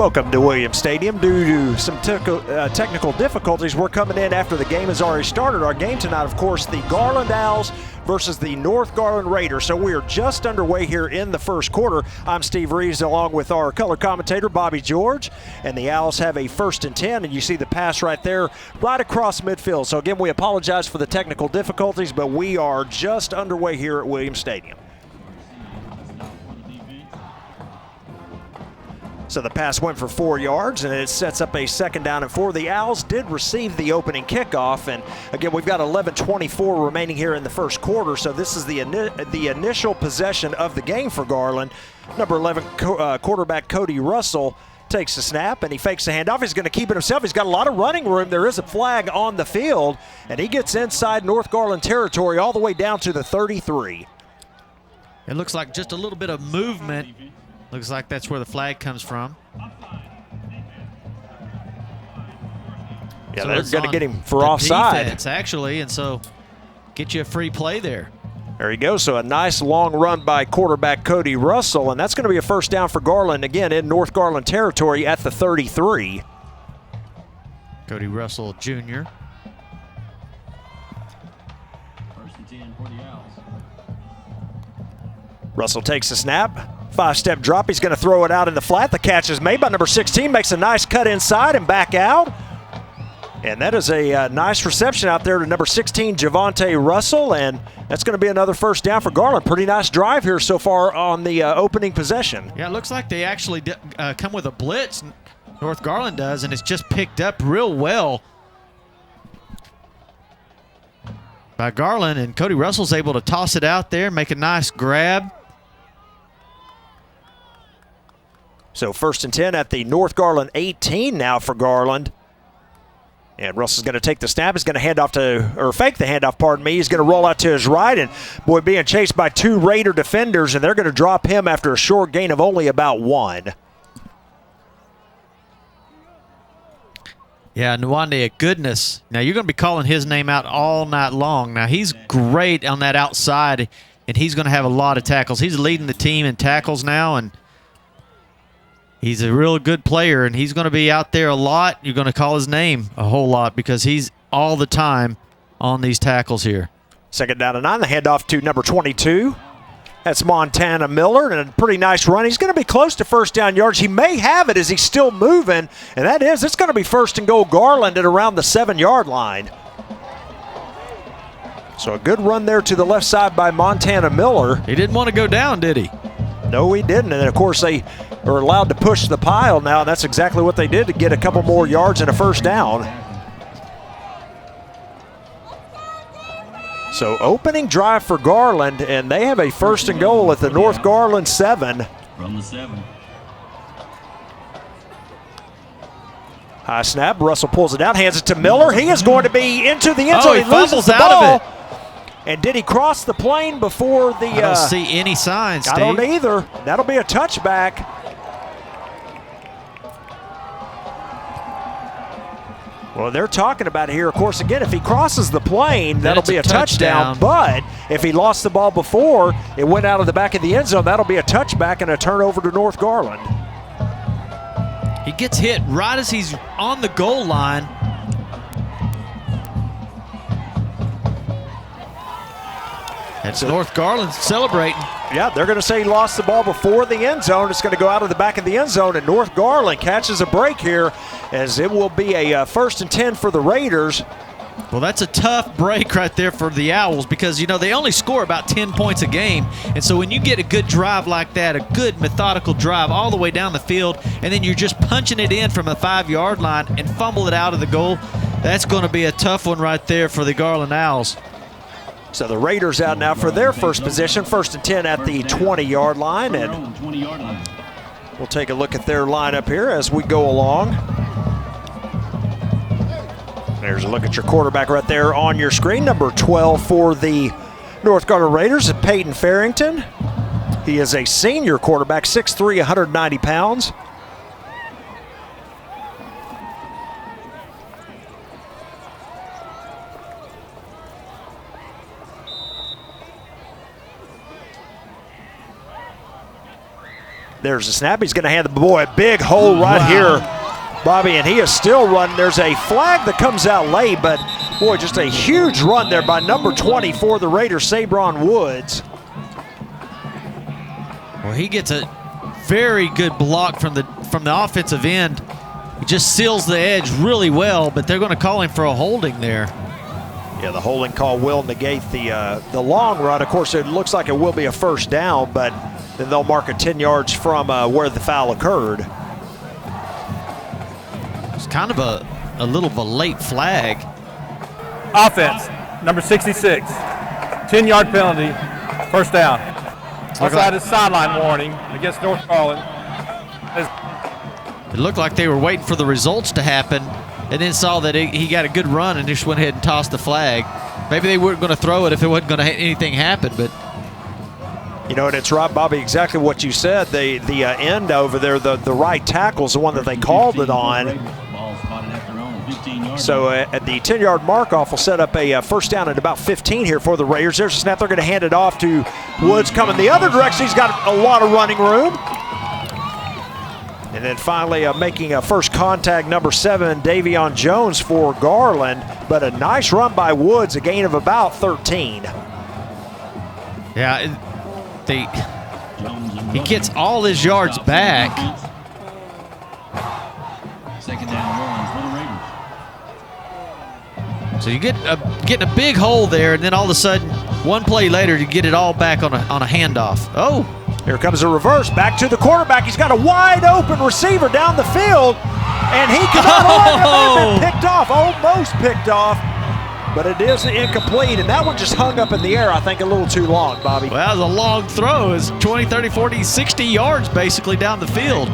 Welcome to Williams Stadium. Due to some technical difficulties, we're coming in after the game has already started. Our game tonight, of course, the Garland Owls versus the North Garland Raiders. So we are just underway here in the first quarter. I'm Steve Reeves along with our color commentator, Bobby George. And the Owls have a 1st and 10, and you see the pass right there, right across midfield. So again, we apologize for the technical difficulties, but we are just underway here at Williams Stadium. So the pass went for 4 yards, and it sets up a 2nd down and 4. The Owls did receive the opening kickoff, and again, we've got 11:24 remaining here in the first quarter, so this is the initial possession of the game for Garland. Number 11 quarterback Cody Russell takes the snap, and he fakes the handoff. He's going to keep it himself. He's got a lot of running room. There is a flag on the field, and he gets inside North Garland territory all the way down to the 33. It looks like just a little bit of movement. Looks like that's where the flag comes from. Yeah, so they're going to get him for the offside. Defense, actually, and so get you a free play there. There you go. So a nice long run by quarterback Cody Russell, and that's going to be a 1st down for Garland, again, in North Garland territory at the 33. Cody Russell, Jr. 1st and 10 for the Owls. Russell takes the snap. 5-step drop. He's going to throw it out in the flat. The catch is made by number 16. Makes a nice cut inside and back out. And that is a nice reception out there to number 16, Javante Russell. And that's going to be another 1st down for Garland. Pretty nice drive here so far on the opening possession. Yeah, it looks like they actually come with a blitz. North Garland does, and it's just picked up real well by Garland. And Cody Russell's able to toss it out there, make a nice grab. So 1st and 10 at the North Garland 18 now for Garland. And Russell's going to take the snap. He's going to fake the handoff, pardon me. He's going to roll out to his right, and boy, being chased by 2 Raider defenders, and they're going to drop him after a short gain of only about 1. Yeah, Nwande, goodness. Now, you're going to be calling his name out all night long. Now, he's great on that outside, and he's going to have a lot of tackles. He's leading the team in tackles now, and he's a real good player, and he's going to be out there a lot. You're going to call his name a whole lot because he's all the time on these tackles here. 2nd down and 9. The handoff to number 22. That's Montana Miller, and a pretty nice run. He's going to be close to 1st down yards. He may have it as he's still moving, and it's going to be 1st and goal Garland at around the 7-yard line. So a good run there to the left side by Montana Miller. He didn't want to go down, did he? No, he didn't. And then, of course, they are allowed to push the pile now, and that's exactly what they did to get a couple more yards and a 1st down. So opening drive for Garland, and they have a 1st and goal at the North Garland 7. From the 7. High snap. Russell pulls it out, hands it to Miller. He is going to be into the end zone. He loses the out ball. of it. And did he cross the plane before the... I don't see any signs, Steve. I don't either. That'll be a touchback. Well, they're talking about it here. Of course, again, if he crosses the plane, that'll be a touchdown. But if he lost the ball before it went out of the back of the end zone, that'll be a touchback and a turnover to North Garland. He gets hit right as he's on the goal line. That's North Garland celebrating. Yeah, they're going to say he lost the ball before the end zone. It's going to go out of the back of the end zone, and North Garland catches a break here as it will be a 1st and 10 for the Raiders. Well, that's a tough break right there for the Owls because, you know, they only score about 10 points a game. And so when you get a good drive like that, a good methodical drive all the way down the field, and then you're just punching it in from the 5-yard line and fumble it out of the goal, that's going to be a tough one right there for the Garland Owls. So the Raiders out now for their first position, 1st and 10 at the 20-yard line. And we'll take a look at their lineup here as we go along. There's a look at your quarterback right there on your screen. Number 12 for the North Garland Raiders, Peyton Farrington. He is a senior quarterback, 6'3", 190 pounds. There's a snap. He's going to hand the boy a big hole right here, Bobby, and he is still running. There's a flag that comes out late, but boy, just a huge run there by number 20 for the Raiders, Sabron Woods. Well, he gets a very good block from the offensive end. He just seals the edge really well, but they're going to call him for a holding there. Yeah, the holding call will negate the long run. Of course, it looks like it will be a first down, but then they'll mark it 10 yards from where the foul occurred. It's kind of a little of a late flag. Offense, number 66, 10-yard penalty, first down. Outside his sideline warning against North Garland. It looked like they were waiting for the results to happen and then saw that he got a good run and just went ahead and tossed the flag. Maybe they weren't going to throw it if it wasn't going to anything happen, but you know, and it's right, Bobby, exactly what you said. The end over there, the right tackle's the one that they called it on. So at the 10-yard mark-off, will set up a first down at about 15 here for the Raiders. There's a snap. They're going to hand it off to Woods coming the other direction. He's got a lot of running room. And then finally making a first contact, number 7, Davion Jones for Garland. But a nice run by Woods, a gain of about 13. Yeah, he gets all his yards back. Second down runs for the Raiders. So you getting a big hole there, and then all of a sudden, one play later, you get it all back on a handoff. Oh, here comes a reverse back to the quarterback. He's got a wide open receiver down the field, and he cannot picked off, almost picked off. But it is incomplete, and that one just hung up in the air, I think, a little too long, Bobby. Well, that was a long throw. It's 20, 30, 40, 60 yards basically down the field.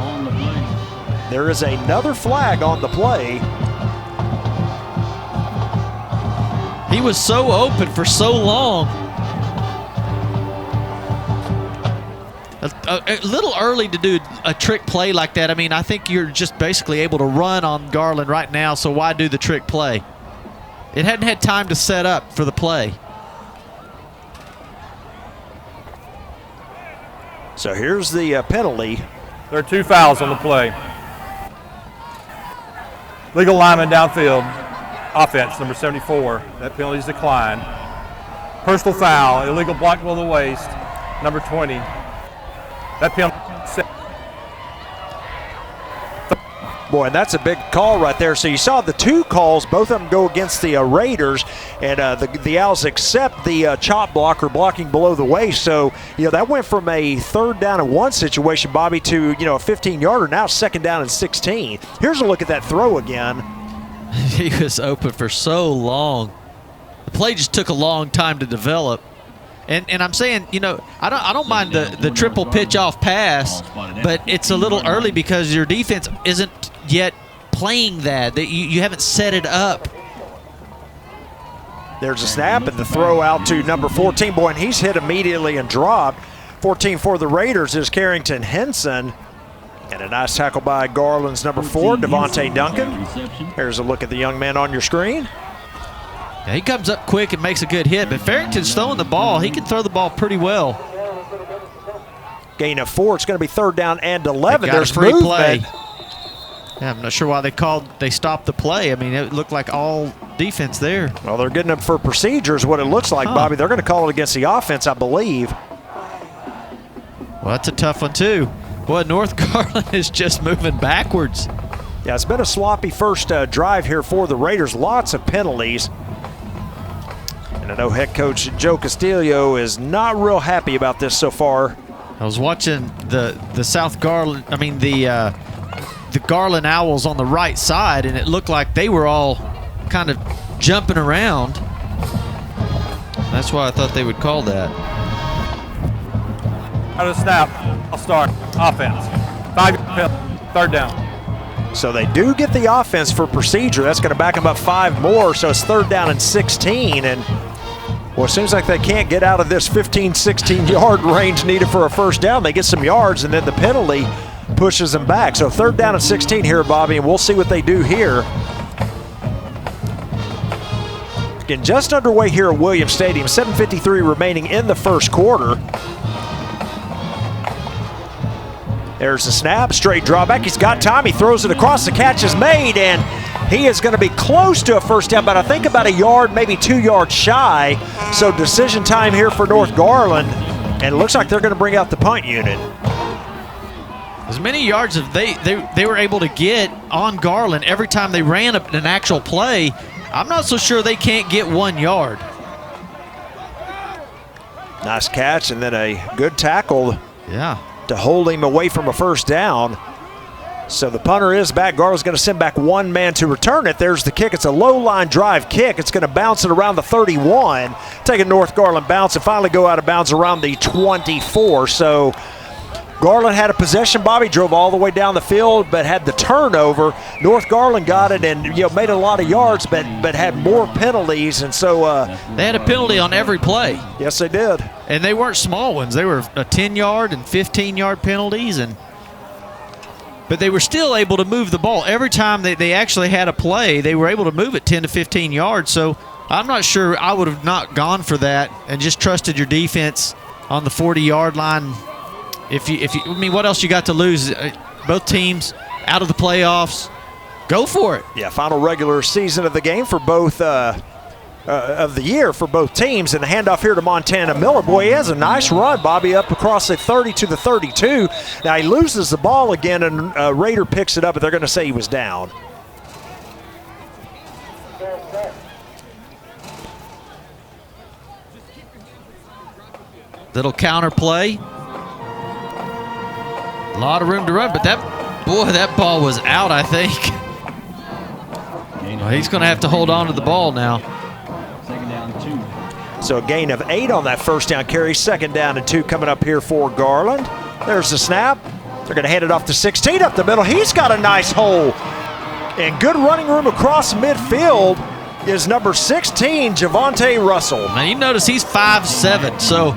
There is another flag on the play. He was so open for so long. A little early to do a trick play like that. I mean, I think you're just basically able to run on Garland right now, so why do the trick play? It hadn't had time to set up for the play. So here's the penalty. There are 2 fouls on the play. Legal lineman downfield. Offense, number 74. That penalty is declined. Personal foul, illegal block below the waist, number 20. That penalty. Boy, and that's a big call right there. So you saw the 2 calls, both of them go against the Raiders, and the Owls accept the chop block or blocking below the waist. So, you know, that went from a 3rd down and 1 situation, Bobby, to, you know, a 15-yarder. Now 2nd down and 16. Here's a look at that throw again. He was open for so long. The play just took a long time to develop. And I'm saying, you know, I don't mind the triple pitch off pass, but it's a little early because your defense isn't yet playing that. You haven't set it up. There's a snap and the throw out to number 14. Boy, and he's hit immediately and dropped. 14 for the Raiders is Carrington Henson. And a nice tackle by Garland's number 4, Devontae Duncan. Here's a look at the young man on your screen. Yeah, he comes up quick and makes a good hit, but Farrington's throwing the ball. He can throw the ball pretty well. Gain of 4. It's going to be 3rd down and 11. There's free movement. play. Yeah, I'm not sure why they stopped the play. I mean, it looked like all defense there. Well, they're getting them for procedures, what it looks like, Bobby. They're going to call it against the offense, I believe. Well, that's a tough one, too. Boy, North Garland is just moving backwards. Yeah, it's been a sloppy first drive here for the Raiders. Lots of penalties. And I know head coach Joe Castillo is not real happy about this so far. I was watching the Garland Owls on the right side, and it looked like they were all kind of jumping around. That's why I thought they would call that. Out of the snap, I'll start. Offense. 5, 3rd down. So they do get the offense for procedure. That's going to back them up 5 more, so it's 3rd down and 16. And, well, it seems like they can't get out of this 15, 16-yard range needed for a first down. They get some yards, and then the penalty pushes them back. So 3rd down and 16 here, Bobby, and we'll see what they do here. Getting just underway here at Williams Stadium. 7:53 remaining in the first quarter. There's a snap, straight drawback. He's got time. He throws it across. The catch is made, and he is going to be close to a first down, but I think about a yard, maybe 2 yards shy. So decision time here for North Garland, and it looks like they're going to bring out the punt unit. As many yards as they were able to get on Garland every time they ran an actual play, I'm not so sure they can't get 1 yard. Nice catch, and then a good tackle. Yeah. To hold him away from a first down. So the punter is back. Garland's going to send back 1 man to return it. There's the kick. It's a low line drive kick. It's going to bounce it around the 31. Take a North Garland bounce and finally go out of bounds around the 24. So Garland had a possession. Bobby drove all the way down the field, but had the turnover. North Garland got it and made a lot of yards, but had more penalties, and so they had a penalty on every play. Yes, they did. And they weren't small ones. They were a 10-yard and 15-yard penalties, but they were still able to move the ball. Every time they actually had a play, they were able to move it 10 to 15 yards. So I'm not sure I would have not gone for that and just trusted your defense on the 40-yard line. I mean, what else you got to lose? Both teams out of the playoffs. Go for it. Yeah, final regular season of the game for both of the year for both teams, and the handoff here to Montana Miller. Boy, he has a nice run, Bobby, up across the 30 to the 32. Now he loses the ball again, and Raider picks it up, but they're going to say he was down. Little counter play. A lot of room to run, but that ball was out, I think. Well, he's going to have to hold on to the ball now. Second down 2. So a gain of 8 on that first down carry. Second down and 2 coming up here for Garland. There's the snap. They're going to hand it off to 16 up the middle. He's got a nice hole. And good running room across midfield is number 16, Javante Russell. Now you notice he's 5'7", so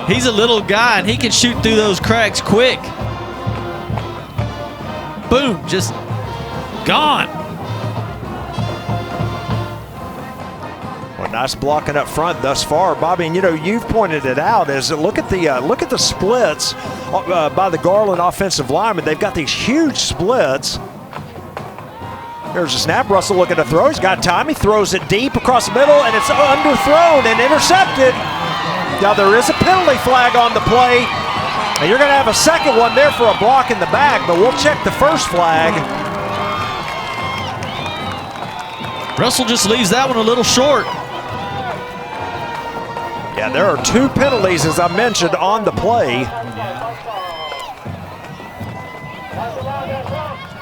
he's a little guy and he can shoot through those cracks quick. Boom, just gone. Well, nice blocking up front thus far, Bobby. And you've pointed it out. As look at the splits by the Garland offensive linemen. They've got these huge splits. There's a snap. Russell looking to throw. He's got time. He throws it deep across the middle, and it's underthrown and intercepted. Now there is a penalty flag on the play. And you're going to have a second one there for a block in the back, but we'll check the first flag. Russell just leaves that one a little short. Yeah, there are 2 penalties, as I mentioned, on the play.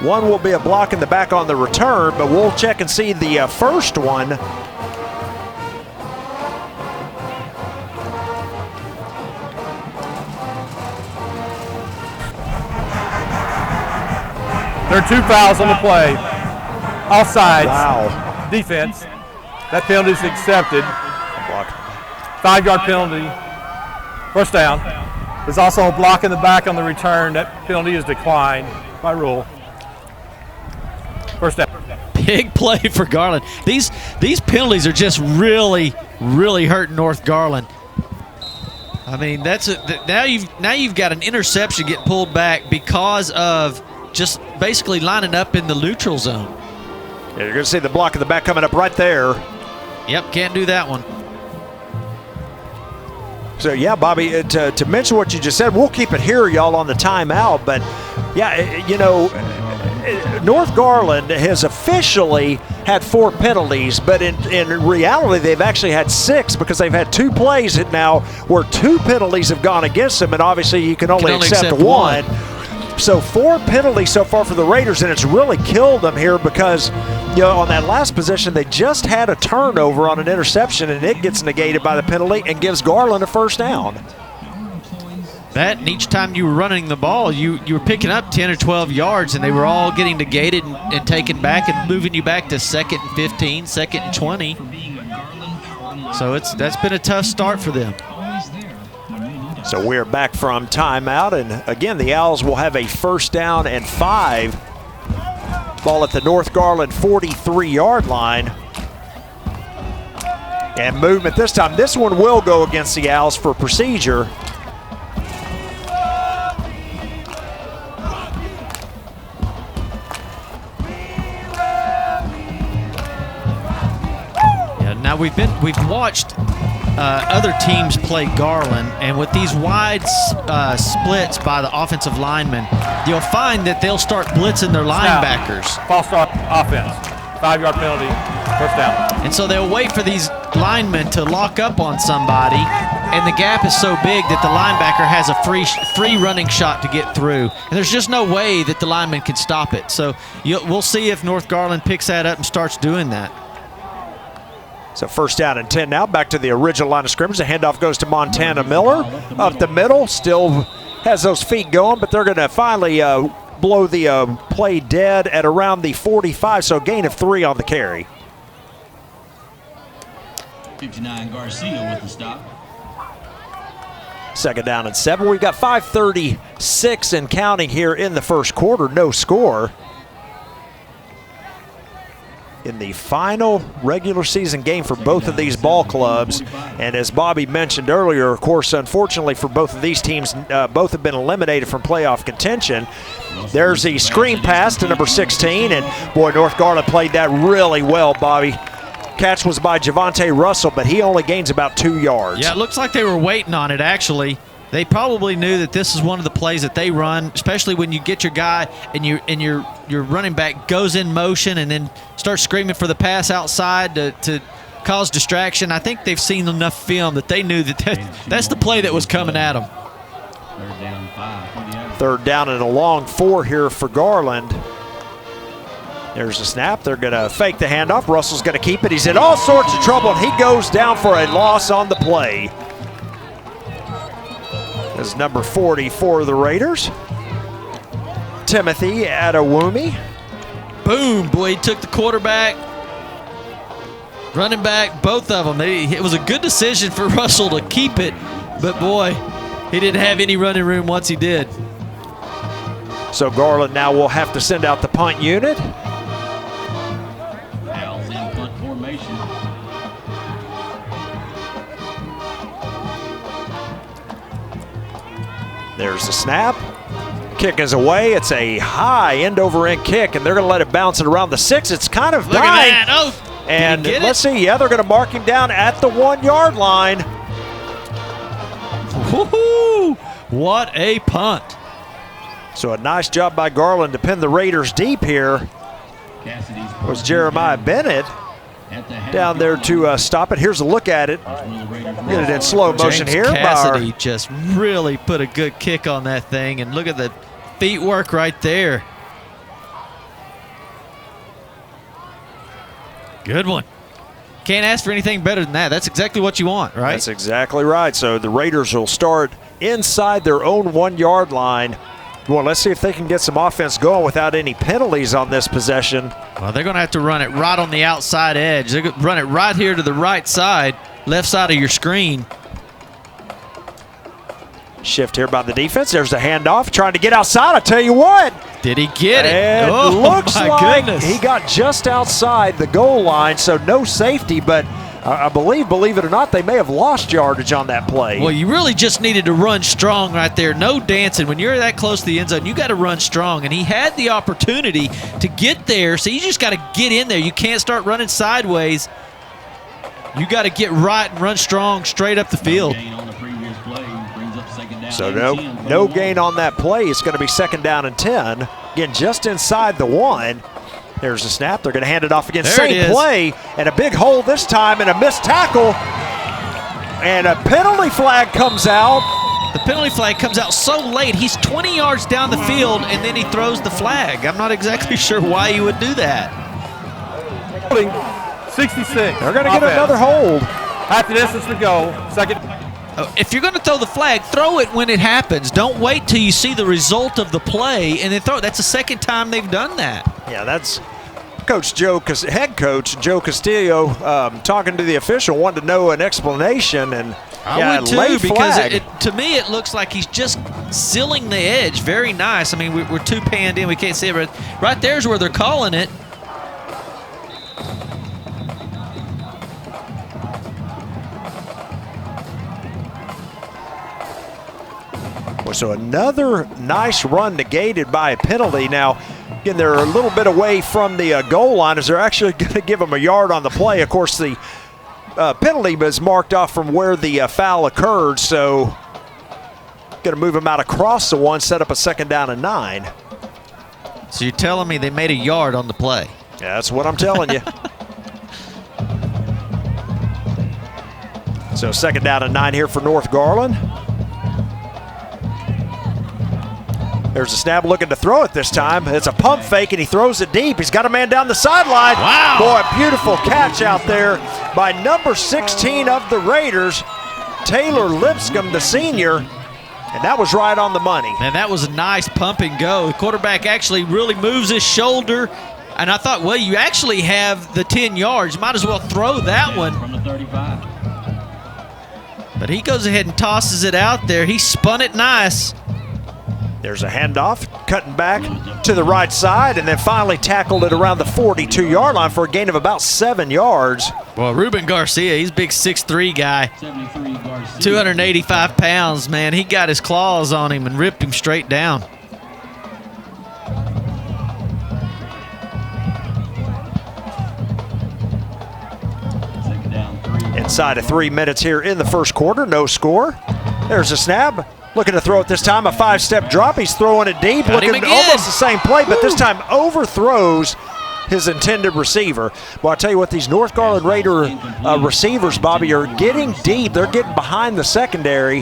One will be a block in the back on the return, but we'll check and see the first one. There are 2 fouls on the play. Offsides. Wow. Defense. That penalty is accepted. Block. 5-yard penalty. First down. There's also a block in the back on the return. That penalty is declined by rule. First down. Big play for Garland. These penalties are just really, really hurting North Garland. I mean, now you've got an interception getting pulled back because of just basically lining up in the neutral zone. Yeah, you're going to see the block in the back coming up right there. Yep, can't do that one. So, yeah, Bobby, to mention what you just said, we'll keep it here, y'all, on the timeout. But, yeah, North Garland has officially had 4 penalties, but in reality, they've actually had 6 because they've had 2 plays now where 2 penalties have gone against them, and obviously you can only accept one. So 4 penalties so far for the Raiders, and it's really killed them here because, on that last possession, they just had a turnover on an interception, and it gets negated by the penalty and gives Garland a first down. That, and each time you were running the ball, you were picking up 10 or 12 yards, and they were all getting negated and taken back and moving you back to 2nd and 15, 2nd and 20. So that's been a tough start for them. So we're back from timeout, and again, the Owls will have a first down and 5. Ball at the North Garland 43-yard line. And movement this time. This one will go against the Owls for procedure. we've watched other teams play Garland, and with these wide splits by the offensive linemen, you'll find that they'll start blitzing their linebackers. False start offense. 5-yard penalty, first down. And so they'll wait for these linemen to lock up on somebody, and the gap is so big that the linebacker has a free running shot to get through. And there's just no way that the lineman can stop it. So we'll see if North Garland picks that up and starts doing that. So first down and 10 now, back to the original line of scrimmage. The handoff goes to Montana Miller. Up the middle, still has those feet going, but they're going to finally blow the play dead at around the 45, so gain of 3 on the carry. 59 Garcia with the stop. Second down and 7. We've got 5:36 and counting here in the first quarter. No score in the final regular season game for both of these ball clubs. And as Bobby mentioned earlier, of course, unfortunately for both of these teams, both have been eliminated from playoff contention. There's the screen pass to number 16, and boy, North Garland played that really well, Bobby. Catch was by Javante Russell, but he only gains about 2 yards. Yeah, it looks like they were waiting on it, actually. They probably knew that this is one of the plays that they run, especially when you get your guy and your running back goes in motion and then starts screaming for the pass outside to cause distraction. I think they've seen enough film that they knew that's the play that was coming at them. Third down 5. Third down and a long 4 here for Garland. There's a snap. They're going to fake the handoff. Russell's going to keep it. He's in all sorts of trouble, and he goes down for a loss on the play. Is number 40 for the Raiders, Timothy Adewumi. Boom, boy, he took the quarterback, running back, both of them. It was a good decision for Russell to keep it, but boy, he didn't have any running room once he did. So Garland now will have to send out the punt unit. Owls in punt formation. There's the snap. Kick is away. It's a high end-over-end kick, and they're going to let it bounce it around the 6. It's kind of Look dying. at that. Oh, and did he get let's see. Yeah, they're going to mark him down at the 1-yard line. Woohoo! What a punt. So a nice job by Garland to pin the Raiders deep here. Cassidy's Was Jeremiah Bennett down there to stop it. Here's a look at it. Get it in slow motion James here. Cassidy just really put a good kick on that thing, and look at the feet work right there. Good one. Can't ask for anything better than that. That's exactly what you want, right? That's exactly right. So the Raiders will start inside their own 1-yard line. Well, let's see if they can get some offense going without any penalties on this possession. Well, they're going to have to run it right on the outside edge. They're going to run it right here to the right side, left side of your screen. Shift here by the defense. There's the handoff. Trying to get outside. I tell you what. Did he get it? It Oh, looks my like goodness. he got just outside the goal line, so no safety, but I believe it or not, they may have lost yardage on that play. Well, you really just needed to run strong right there. No dancing. When you're that close to the end zone, you got to run strong. And he had the opportunity to get there, so you just got to get in there. You can't start running sideways. You got to get right and run strong straight up the field. So no gain on that play. It's going to be second down and 10. Again, just inside the 1. There's the snap. They're going to hand it off again. There Same play, and a big hole this time, and a missed tackle. And a penalty flag comes out. The penalty flag comes out so late. He's 20 yards down the field, and then he throws the flag. I'm not exactly sure why you would do that. 66. They're going to get another hold. Half the distance to go. Second. If you're going to throw the flag, throw it when it happens. Don't wait till you see the result of the play and then throw it. That's the second time they've done that. Yeah, that's head coach Joe Castillo talking to the official, wanted to know an explanation, and I would too, late because flag. to me it looks like he's just sealing the edge. Very nice. I mean, we're too panned in, we can't see it, but right there's where they're calling it. So another nice run negated by a penalty. Now, again, they're a little bit away from the goal line as they're actually going to give them a yard on the play. Of course, the penalty was marked off from where the foul occurred, so going to move him out across the one, set up a 2nd down and 9. So you're telling me they made a yard on the play? Yeah, that's what I'm telling you. So 2nd down and 9 here for North Garland. There's a snap looking to throw it this time. It's a pump fake, and he throws it deep. He's got a man down the sideline. Wow. Boy, beautiful catch out there by number 16 of the Raiders, Taylor Lipscomb, the senior, and that was right on the money. Man, that was a nice pump and go. The quarterback actually really moves his shoulder, and I thought, well, you actually have the 10 yards. You might as well throw that one. From the 35. But he goes ahead and tosses it out there. He spun it nice. There's a handoff, cutting back to the right side, and then finally tackled it around the 42-yard line for a gain of about 7 yards. Well, Ruben Garcia, he's a big 6'3" guy, 73 Garcia. 285 pounds, man. He got his claws on him and ripped him straight down. Second down, 3. Inside of 3 minutes here in the first quarter, no score. There's a snap. Looking to throw it this time, a 5-step drop. He's throwing it deep, Got him looking again. almost the same play, but this time overthrows his intended receiver. Well, I tell you what, these North Garland Raider receivers, Bobby, are getting deep. They're getting behind the secondary.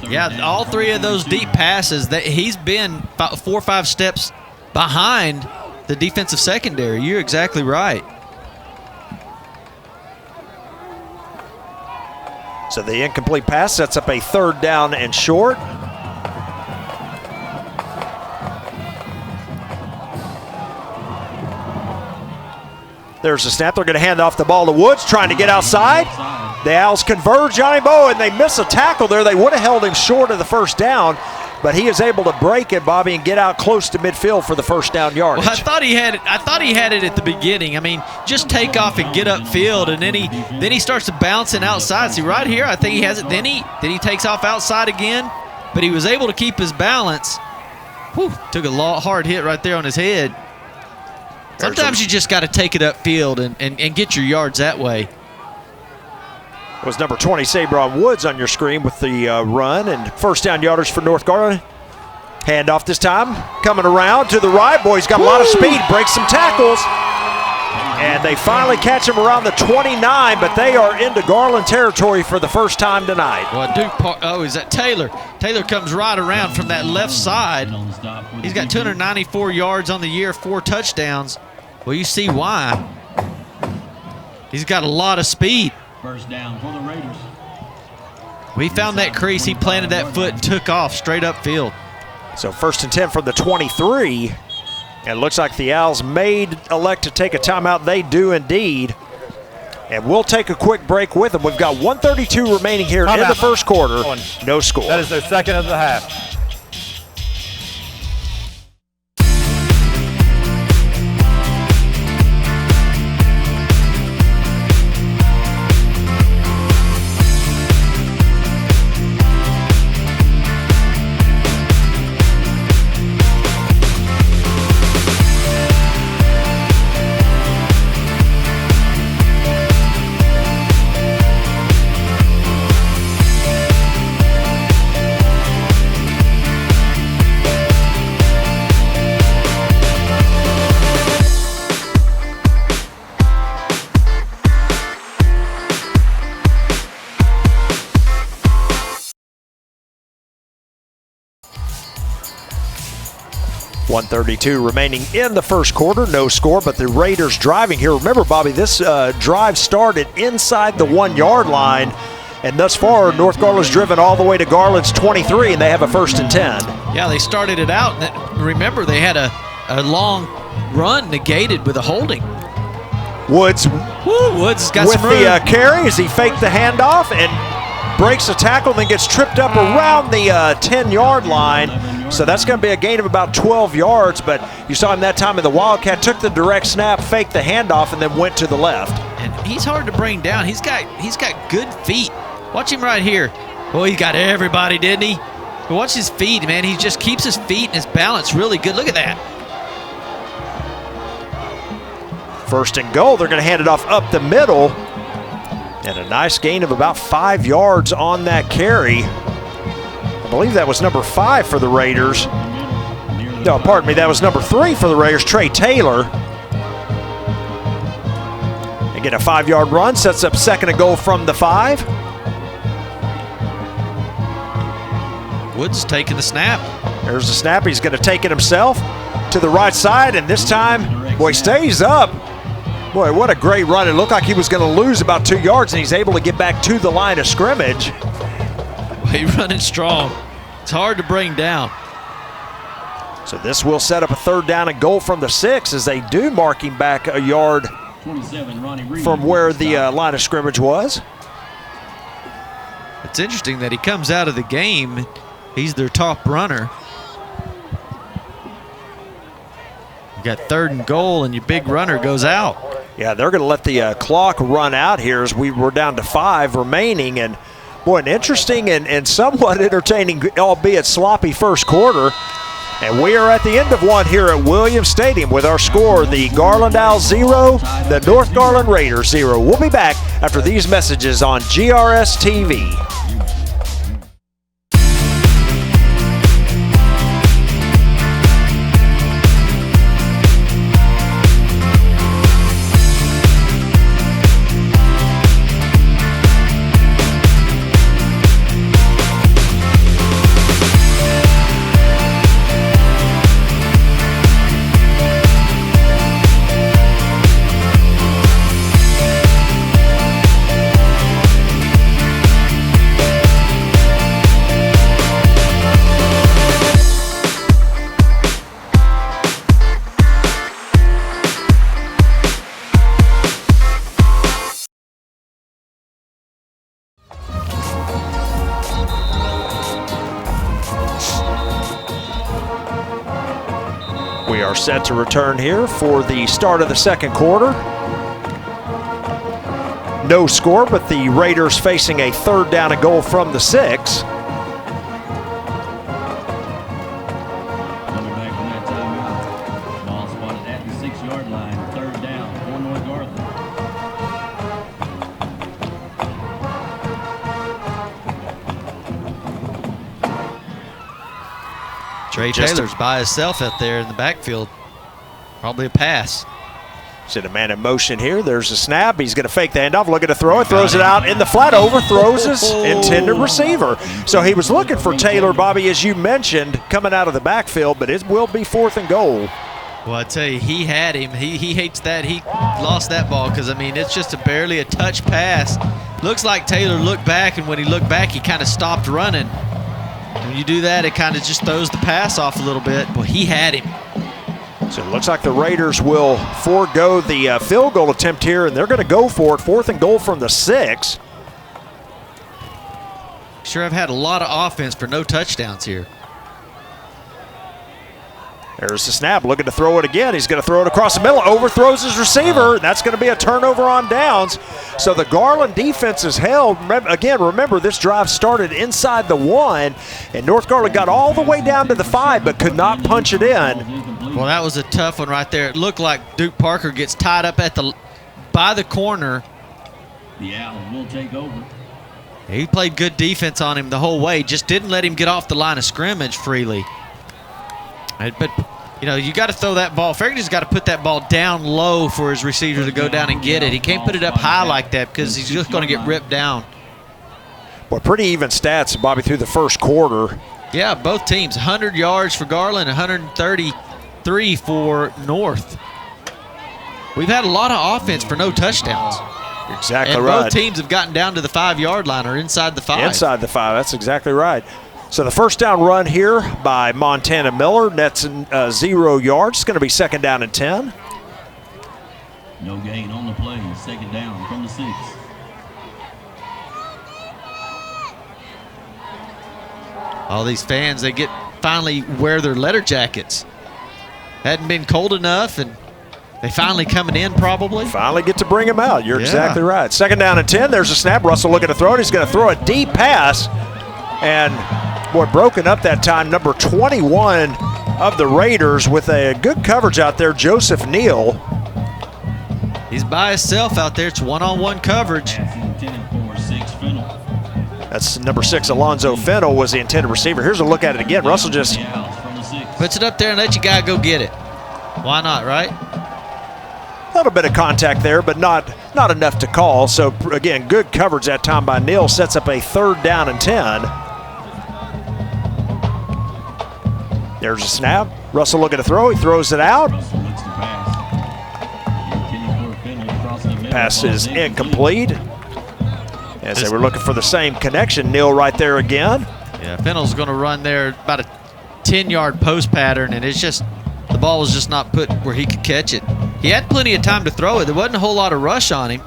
Yeah, all 3 of those deep passes, that he's been 4 or 5 steps behind the defensive secondary. You're exactly right. So the incomplete pass sets up a 3rd down and short. There's a snap. They're going to hand off the ball to Woods, trying to get outside. The Owls converge on him. Oh, and they miss a tackle there. They would have held him short of the 1st down, but he is able to break it, Bobby, and get out close to midfield for the 1st down yardage. Well, I thought he had it at the beginning. I mean, just take off and get upfield, and then he starts to bouncing outside. See, right here, I think he has it. Then he takes off outside again, but he was able to keep his balance. Whew, took a hard hit right there on his head. Sometimes you just got to take it upfield and get your yards that way. It was number 20, Sabron Woods, on your screen with the run, and 1st down yardage for North Garland. Handoff this time, coming around to the right. Boy, he's got a lot of speed, breaks some tackles, and they finally catch him around the 29, but they are into Garland territory for the first time tonight. Well, is that Taylor? Taylor comes right around from that left side. He's got 294 yards on the year, 4 touchdowns. Well, you see why. He's got a lot of speed. First down for the Raiders. We found that crease. He planted that foot and took off straight upfield. So 1st and 10 from the 23. And it looks like the Owls may elect to take a timeout. They do indeed. And we'll take a quick break with them. We've got 1:32 remaining here in the first quarter. No score. That is their 2nd of the half. .132 remaining in the first quarter, no score, but the Raiders driving here. Remember, Bobby, this drive started inside the 1-yard line, and thus far, North Garland's driven all the way to Garland's 23, and they have a 1st and 10. Yeah, they started it out, and remember, they had a long run negated with a holding. Woods Woods got with some room. the carry as he faked the handoff and breaks a tackle, then gets tripped up around the 10-yard line. So that's going to be a gain of about 12 yards, but you saw him that time in the Wildcat, took the direct snap, faked the handoff, and then went to the left. And he's hard to bring down. He's got good feet. Watch him right here. Boy, he got everybody, didn't he? But watch his feet, man. He just keeps his feet and his balance really good. Look at that. 1st and goal. They're going to hand it off up the middle. And a nice gain of about 5 yards on that carry. I believe that was number 5 for the Raiders. No, pardon me, that was number 3 for the Raiders, Trey Taylor. Again, a 5-yard run, sets up 2nd and goal from the 5. Woods taking the snap. There's the snap, he's gonna take it himself to the right side, and this time, boy, stays up. Boy, what a great run. It looked like he was gonna lose about 2 yards, and he's able to get back to the line of scrimmage. He's running strong. It's hard to bring down. So this will set up a 3rd down and goal from the 6 as they do mark him back a yard 27, Ronnie Reed. from where the line of scrimmage was. It's interesting that he comes out of the game. He's their top runner. You got 3rd and goal, and your big runner goes out. Yeah, they're going to let the clock run out here as we're down to 5 remaining. And boy, an interesting and somewhat entertaining, albeit sloppy, first quarter. And we are at the end of one here at Williams Stadium with our score, the Garland Owls 0, the North Garland Raiders 0. We'll be back after these messages on GRS TV. We are set to return here for the start of the 2nd quarter. No score, but the Raiders facing a 3rd down and goal from the 6. Coming back from that timeout. Ball spotted at the 6-yard line. 3rd down for North Garland. Trey Taylor's by himself out there in the backfield. Probably a pass. Set a man in motion here. There's a snap. He's going to fake the handoff, looking to throw it, throws it out in the flat, overthrows his intended receiver. So he was looking for Taylor, Bobby, as you mentioned, coming out of the backfield, but it will be 4th and goal. Well, I tell you, he had him. He hates that. He lost that ball because, I mean, it's just barely a touch pass. Looks like Taylor looked back, and when he looked back, he kind of stopped running. When you do that, it kind of just throws the pass off a little bit. Well, he had him. So it looks like the Raiders will forego the field goal attempt here, and they're going to go for it. 4th and goal from the 6. Sure, I've had a lot of offense for no touchdowns here. There's the snap, looking to throw it again. He's going to throw it across the middle, overthrows his receiver. That's going to be a turnover on downs. So the Garland defense is held. Again, remember, this drive started inside the 1, and North Garland got all the way down to the 5, but could not punch it in. Well, that was a tough one right there. It looked like Duke Parker gets tied up by the corner. The Owls will take over. He played good defense on him the whole way, just didn't let him get off the line of scrimmage freely. But, you know, you got to throw that ball. Farrington's got to put that ball down low for his receiver to go down and get it. He can't put it up high like that because he's just going to get ripped down. Well, pretty even stats, Bobby, through the first quarter. Yeah, both teams, 100 yards for Garland, 133 for North. We've had a lot of offense for no touchdowns. Exactly and right. Both teams have gotten down to the 5-yard line or inside the 5. Inside the 5, that's exactly right. So the first down run here by Montana Miller, nets 0 yards. It's going to be 2nd down and 10. No gain on the play. 2nd down from the 6. All these fans, they finally wear their letter jackets. Hadn't been cold enough, and they finally coming in probably. Finally get to bring him out. You're Yeah. exactly right. 2nd down and 10. There's a snap. Russell looking to throw it. He's going to throw a deep pass. And, boy, broken up that time. Number 21 of the Raiders with a good coverage out there, Joseph Neal. He's by himself out there. It's one-on-one coverage. Pass intended That's number 6, Alonzo Fennell was the intended receiver. Here's a look at it again. Russell just The Owls from the 6. Puts it up there and let your guy go get it. Why not, right? a little bit of contact there, but not enough to call. So again, good coverage that time by Neal. Sets up a 3rd down and 10. There's a snap. Russell looking to throw. He throws it out. Russell looks to pass. Intended for a penalty across the middle. Pass is incomplete. As they were looking for the same connection. Neal right there again. Yeah, Fennell's going to run there about a 10-yard post pattern, and it's just the ball was just not put where he could catch it. He had plenty of time to throw it. There wasn't a whole lot of rush on him.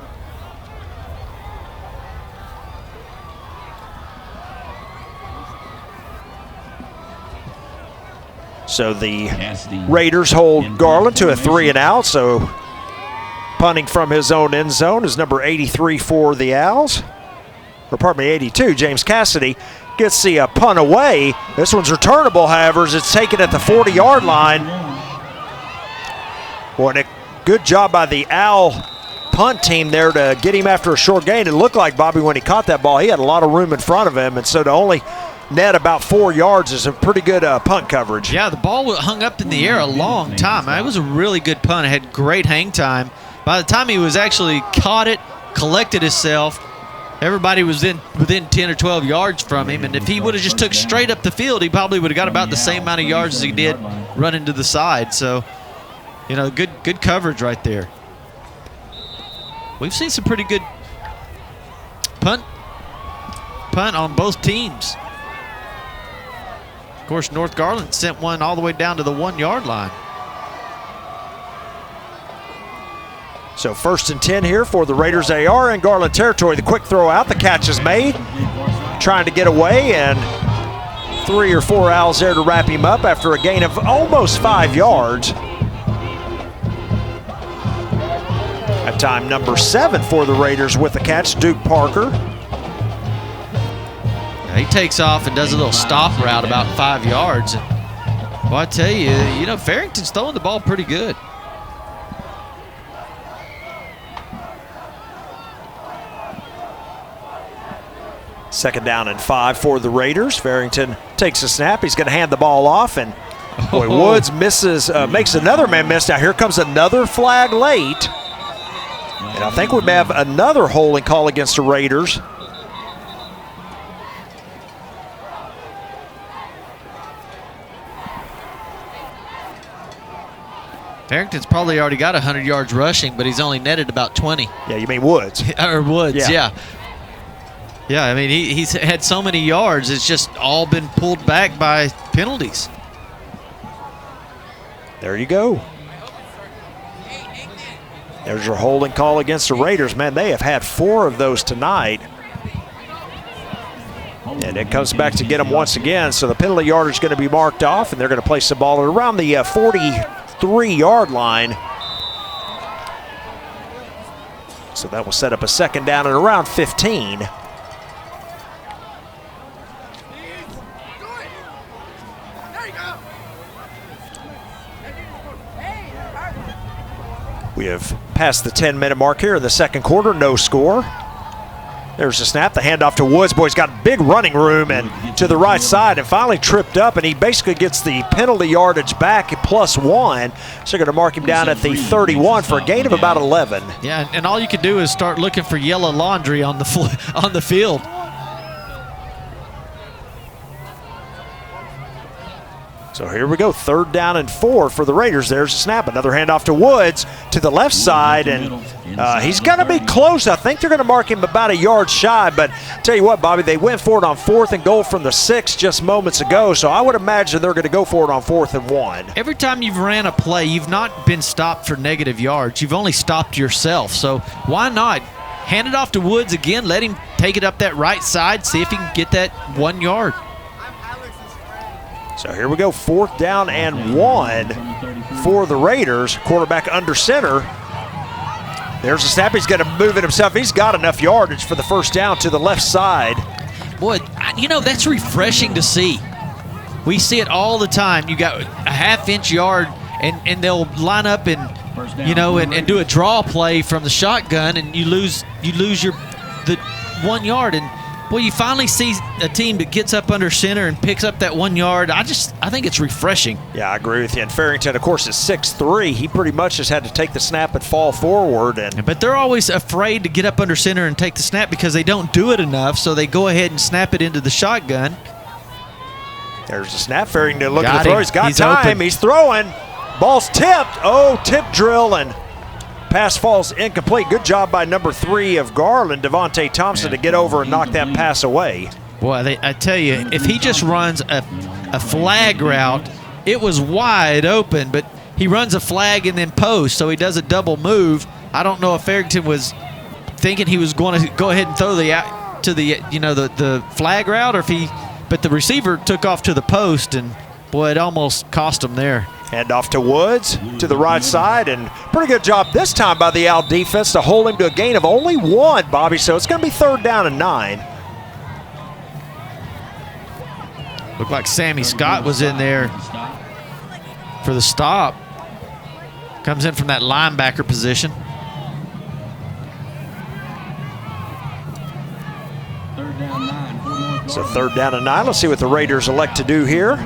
So the Raiders hold Garland to a 3 and out. So punting from his own end zone is number 83 for the Owls. Or pardon me, 82. James Cassidy gets the punt away. This one's returnable, however, as it's taken at the 40-yard line. Boy, and a good job by the Owl punt team there to get him after a short gain. It looked like, Bobby, when he caught that ball, he had a lot of room in front of him, and so to only net about 4 yards is a pretty good punt coverage. Yeah, the ball hung up in the air a long time. It was a really good punt. It had great hang time. By the time he was actually caught it, collected himself, everybody was within 10 or 12 yards from him, and if he would have just took straight up the field, he probably would have got about the same amount of yards as he did running to the side. So, you know, good coverage right there. We've seen some pretty good punt on both teams. Of course, North Garland sent one all the way down to the 1-yard line. So 1st and 10 here for the Raiders. They are in Garland territory. The quick throw out, the catch is made. Trying to get away, and 3 or 4 Owls there to wrap him up after a gain of almost 5 yards. At time number 7 for the Raiders with the catch, Duke Parker. Now he takes off and does a little stop route about 5 yards. Well, I tell you, Farrington's throwing the ball pretty good. Second down and 5 for the Raiders. Farrington takes a snap. He's going to hand the ball off, and boy, Woods misses, makes another man miss. Now here comes another flag late. And I think we may have another holding call against the Raiders. Farrington's probably already got 100 yards rushing, but he's only netted about 20. Yeah, you mean Woods. Or Woods, yeah. Yeah, I mean, he's had so many yards, it's just all been pulled back by penalties. There you go. There's your holding call against the Raiders. Man, they have had 4 of those tonight. And it comes back to get them once again. So the penalty yardage is going to be marked off, and they're going to place the ball around the 43-yard line. So that will set up a 2nd down and around 15. We have passed the 10-minute mark here in the 2nd quarter. No score. There's the snap. The handoff to Woods. Boy, he's got big running room and to the right side, and finally tripped up, and he basically gets the penalty yardage back +1. So they're going to mark him down at the 31 for a gain of about 11. Yeah, and all you can do is start looking for yellow laundry on the field. So here we go, 3rd down and 4 for the Raiders. There's a snap, another handoff to Woods to the left side, and he's going to be close. I think they're going to mark him about a yard shy, but tell you what, Bobby, they went for it on 4th and goal from the 6 just moments ago, so I would imagine they're going to go for it on 4th and 1. Every time you've ran a play, you've not been stopped for negative yards. You've only stopped yourself, so why not hand it off to Woods again, let him take it up that right side, see if he can get that 1 yard. So here we go, 4th down and 1 for the Raiders. Quarterback under center. There's a snap. He's going to move it himself. He's got enough yardage for the 1st down to the left side. Boy, that's refreshing to see. We see it all the time. You got a half-inch yard, and they'll line up and do a draw play from the shotgun, and you lose the 1 yard. And Well, you finally see a team that gets up under center and picks up that 1 yard. I think it's refreshing. Yeah, I agree with you. And Farrington, of course, is 6'3". He pretty much just had to take the snap and fall forward. But they're always afraid to get up under center and take the snap because they don't do it enough, so they go ahead and snap it into the shotgun. There's the snap. Farrington looking Got to throw. him. He's got He's time. open. He's throwing. Ball's tipped. Oh, tip drill, and pass falls incomplete. Good job by number 3 of Garland, Devontae Thompson, to get over and knock that pass away. Boy, I tell you, if he just runs a flag route, it was wide open, but he runs a flag and then post, so he does a double move. I don't know if Farrington was thinking he was going to go ahead and throw the flag route, or if but the receiver took off to the post, and boy, it almost cost him there. Hand off to Woods to the right side, and pretty good job this time by the Owl defense to hold him to a gain of only 1, Bobby. So it's going to be 3rd down and 9. Looked like Sammy Scott was in there for the stop. Comes in from that linebacker position. So 3rd down and 9. Let's see what the Raiders elect to do here.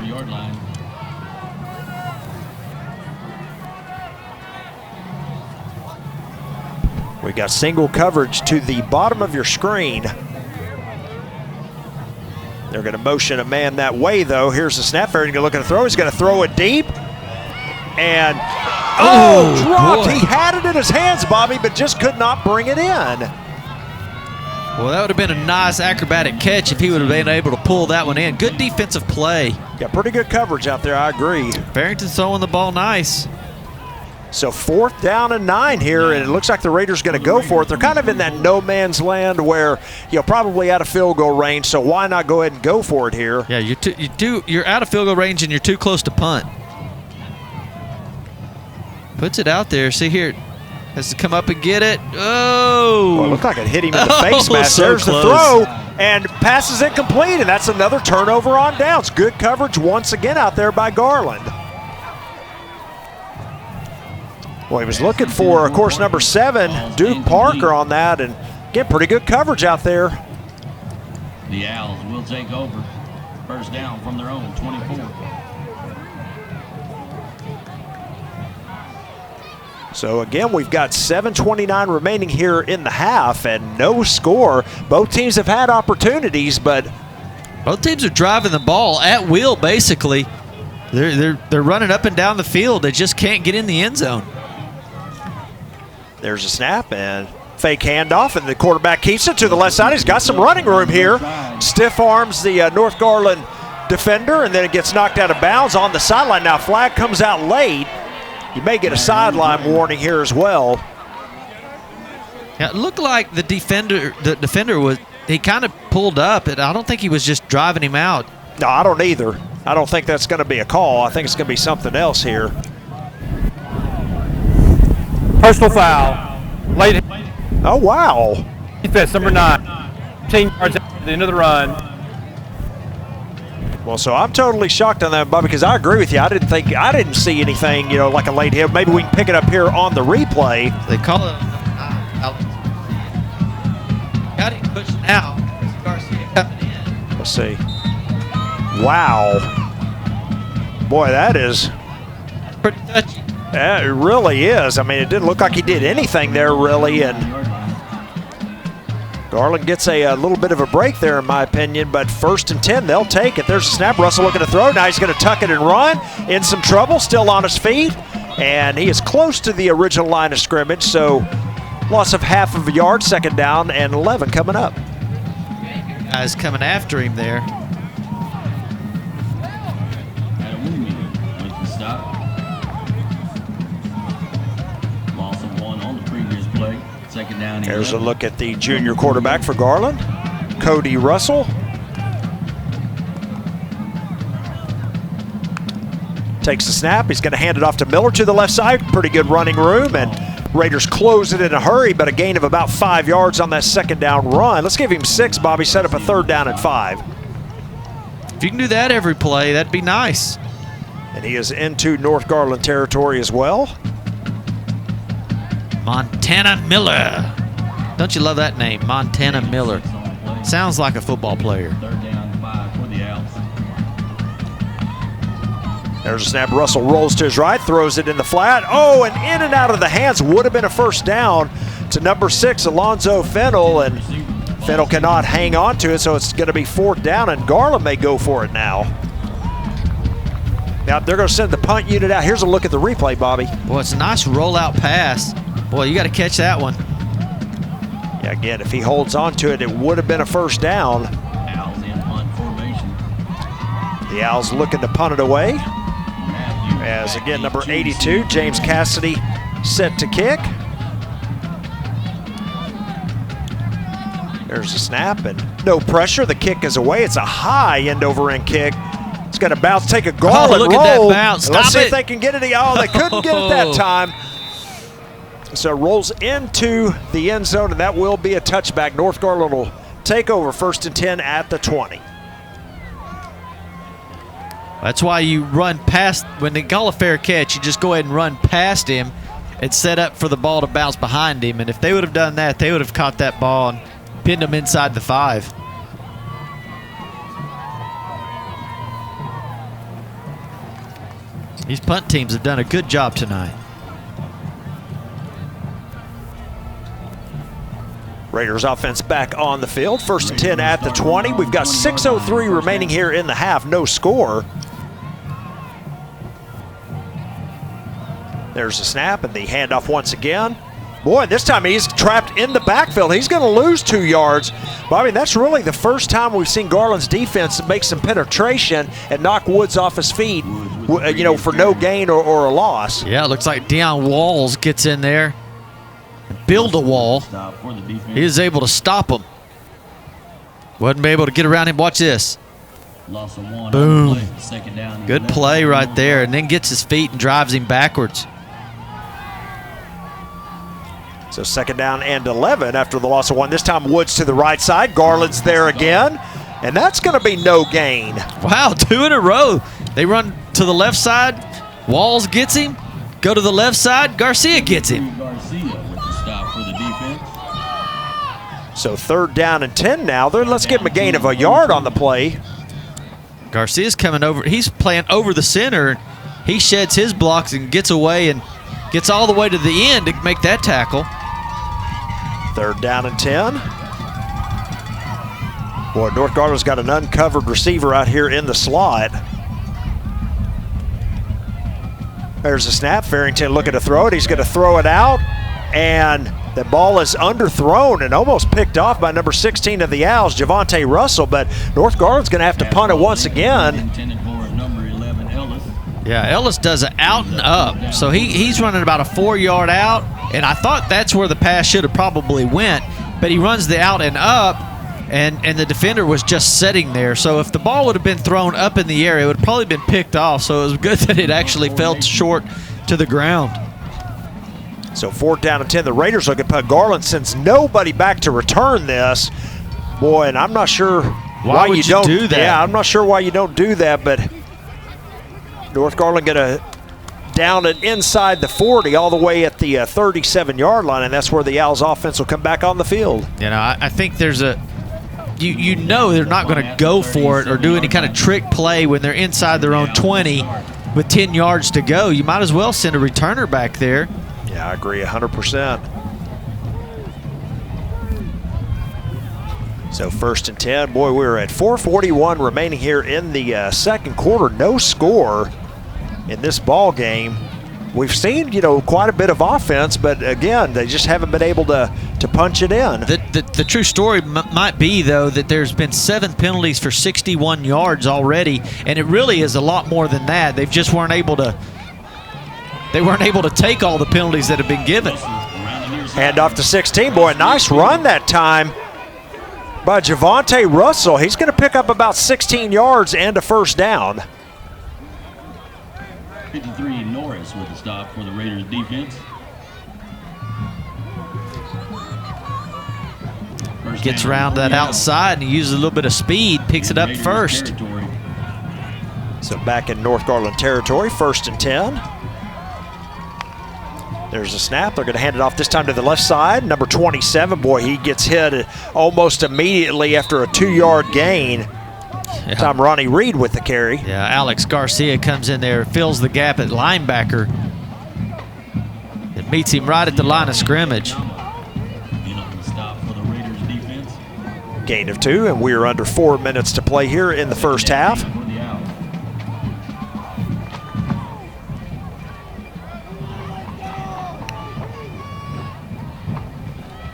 We got single coverage to the bottom of your screen. They're going to motion a man that way, though. Here's the snap. Farrington looking to throw. He's going to throw it deep. And, dropped. Boy. He had it in his hands, Bobby, but just could not bring it in. Well, that would have been a nice acrobatic catch if he would have been able to pull that one in. Good defensive play. Got pretty good coverage out there, I agree. Farrington's throwing the ball nice. So 4th down and 9 here, and it looks like the Raiders going to go for it. They're kind of in that no man's land where probably out of field goal range. So why not go ahead and go for it here? Yeah, you're out of field goal range and you're too close to punt. Puts it out there. See here, has to come up and get it. Oh! Well, it looked like it hit him in the face mask. So There's close. the throw, and passes incomplete, and that's another turnover on downs. Good coverage once again out there by Garland. Well, he was looking for, of course, number 7, Duke Parker on that, and again, pretty good coverage out there. The Owls will take over. 1st down from their own 24. So again, we've got 7:29 remaining here in the half, and no score. Both teams have had opportunities, but both teams are driving the ball at will, basically. They're running up and down the field. They just can't get in the end zone. there's a snap and fake handoff, and the quarterback keeps it to the left side. He's got some running room here. Stiff arms the North Garland defender, and then it gets knocked out of bounds on the sideline. Now flag comes out late. You may get a sideline warning here as well. Yeah, it looked like the defender was, he kind of pulled up, and I don't think he was just driving him out. No, I don't either. I don't think that's going to be a call. I think it's going to be something else here. Personal foul. Late. Oh, wow. Defense, number 9. 10 yards at the end of the run. Well, so I'm totally shocked on that, Bobby, because I agree with you. I didn't see anything, like a late hit. Maybe we can pick it up here on the replay. They call it got him pushing out. Garcia coming in. Let's see. Wow. Boy, that is. Pretty touchy. Yeah, it really is. I mean, it didn't look like he did anything there, really, and Garland gets a little bit of a break there, in my opinion, but 1st and 10, they'll take it. There's a snap. Russell looking to throw. Now he's going to tuck it and run. In some trouble, still on his feet, and he is close to the original line of scrimmage, so loss of half of a yard, 2nd down and 11 coming up. Guys coming after him there. With the stop. Loss of 1 on the previous play. 2nd down. There's a look at the junior quarterback for Garland, Cody Russell. Takes the snap. He's going to hand it off to Miller to the left side. Pretty good running room, and Raiders close it in a hurry, but a gain of about 5 yards on that 2nd down run. Let's give him 6, Bobby. Set up a 3rd down and 5. If you can do that every play, that'd be nice. And he is into North Garland territory as well. Montana Miller. Don't you love that name, Montana Miller? Sounds like a football player. 3rd down, 5 for the Owls. There's a snap. Russell rolls to his right, throws it in the flat. Oh, and in and out of the hands. Would have been a first down to number 6, Alonzo Fennell, and Fennell cannot hang on to it, so it's going to be 4th down, and Garland may go for it now. Now they're going to send the punt unit out. Here's a look at the replay, Bobby. Boy, it's a nice rollout pass. Boy, you got to catch that one. Yeah, again, if he holds on to it, it would have been a first down. Owls in punt formation. The Owls looking to punt it away. As again, number 82, James Cassidy, set to kick. There's a snap and no pressure. The kick is away. It's a high end-over-end kick. It's going to bounce, take a Garland look roll. at that bounce. Stop Let's see it. if they can get it. Oh, they couldn't get it that time. So it rolls into the end zone, and that will be a touchback. North Garland will take over 1st and 10 at the 20. That's why you run past, when they call a fair catch, you just go ahead and run past him and set up for the ball to bounce behind him. And if they would have done that, they would have caught that ball and pinned him inside the 5. These punt teams have done a good job tonight. Raiders offense back on the field. 1st and 10 at the 20. We've got 6:03 remaining here in the half. No score. There's a snap and the handoff once again. Boy, this time he's trapped in the backfield. He's going to lose 2 yards. Bobby, that's really the first time we've seen Garland's defense make some penetration and knock Woods off his feet, you know, for no gain or a loss. Yeah, it looks like Deion Walls gets in there and build a wall. Stop for the defense. He is able to stop him. Wasn't able to get around him. Watch this. Loss of 1. Boom. Play. 2nd down. Good play right there, and then gets his feet and drives him backwards. So 2nd down and 11 after the loss of 1. This time Woods to the right side. Garland's there again. And that's going to be no gain. Wow, 2 in a row. They run to the left side. Walls gets him. Go to the left side. Garcia gets him. Garcia with the stop for the defense. So 3rd down and 10 now. Let's give him a gain of a yard on the play. Garcia's coming over. He's playing over the center. He sheds his blocks and gets away and gets all the way to the end to make that tackle. 3rd down and 10. Boy, North Garland's got an uncovered receiver out here in the slot. There's a snap. Farrington looking to throw it. He's going to throw it out. And the ball is underthrown and almost picked off by number 16 of the Owls, Javante Russell. But North Garland's going to have to punt it once again. Intended for number 11, Ellis. Yeah, Ellis does an out and up. So he's running about a 4-yard out. And I thought that's where the pass should have probably went. But he runs the out and up. And the defender was just sitting there. So if the ball would have been thrown up in the air, it would have probably been picked off. So it was good that it actually fell short to the ground. So 4th down and 10. The Raiders look at punt. Garland sends nobody back to return this. Boy, and I'm not sure why would you don't do that? Yeah, I'm not sure why you don't do that, but North Garland going to down it inside the 40 all the way at the 37-yard line, and that's where the Owls offense will come back on the field. You know, I think there's a you know they're not going to go for it or do any kind of trick play when they're inside their own 20 with 10 yards to go. You might as well send a returner back there. Yeah, I agree 100%. So 1st and 10. Boy, we're at 4:41 remaining here in the 2nd quarter. No score in this ball game. We've seen, you know, quite a bit of offense, but again, they just haven't been able to punch it in. The true story might be, though, that there's been 7 penalties for 61 yards already, and it really is a lot more than that. They just weren't able to. They weren't able to take all the penalties that have been given. Hand off to 16. Boy, nice run that time by Javante Russell. He's going to pick up about 16 yards and a 1st down. 53 Norris with the stop for the Raiders defense. Gets around that outside and he uses a little bit of speed, picks it up first. So back in North Garland territory, 1st and 10. There's a snap. They're going to hand it off this time to the left side. Number 27, boy, he gets hit almost immediately after a 2-yard gain. Yeah. Tom Ronnie Reed with the carry. Yeah, Alex Garcia comes in there, fills the gap at linebacker. It meets him right at the line of scrimmage. Gain of 2, and we're under 4 minutes to play here in the first half.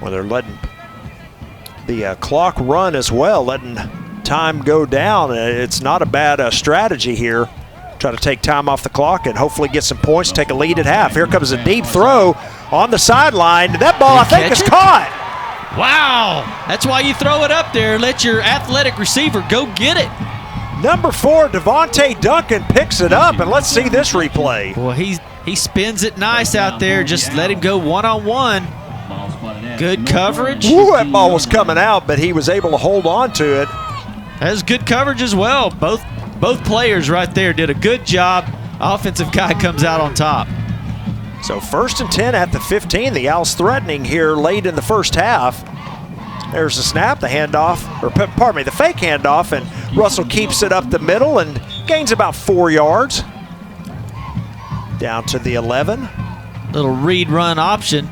Well, they're letting the clock run as well, letting time go down. It's not a bad strategy here. Try to take time off the clock and hopefully get some points, take a lead at half. Here comes a deep throw on the sideline. That ball, I think, is caught. Wow, that's why you throw it up there. Let your athletic receiver go get it. Number 4, Devontae Duncan picks it up, and let's see this replay. Well, he spins it nice out there. Just let him go one-on-one. Good coverage. Ooh, that ball was coming out, but he was able to hold on to it. That was good coverage as well. Both players right there did a good job. Offensive guy comes out on top. So 1st and 10 at the 15. The Owls threatening here late in the first half. There's the snap, the handoff, or pardon me, the fake handoff, and Russell keeps it up the middle and gains about 4 yards. Down to the 11. Little read run option.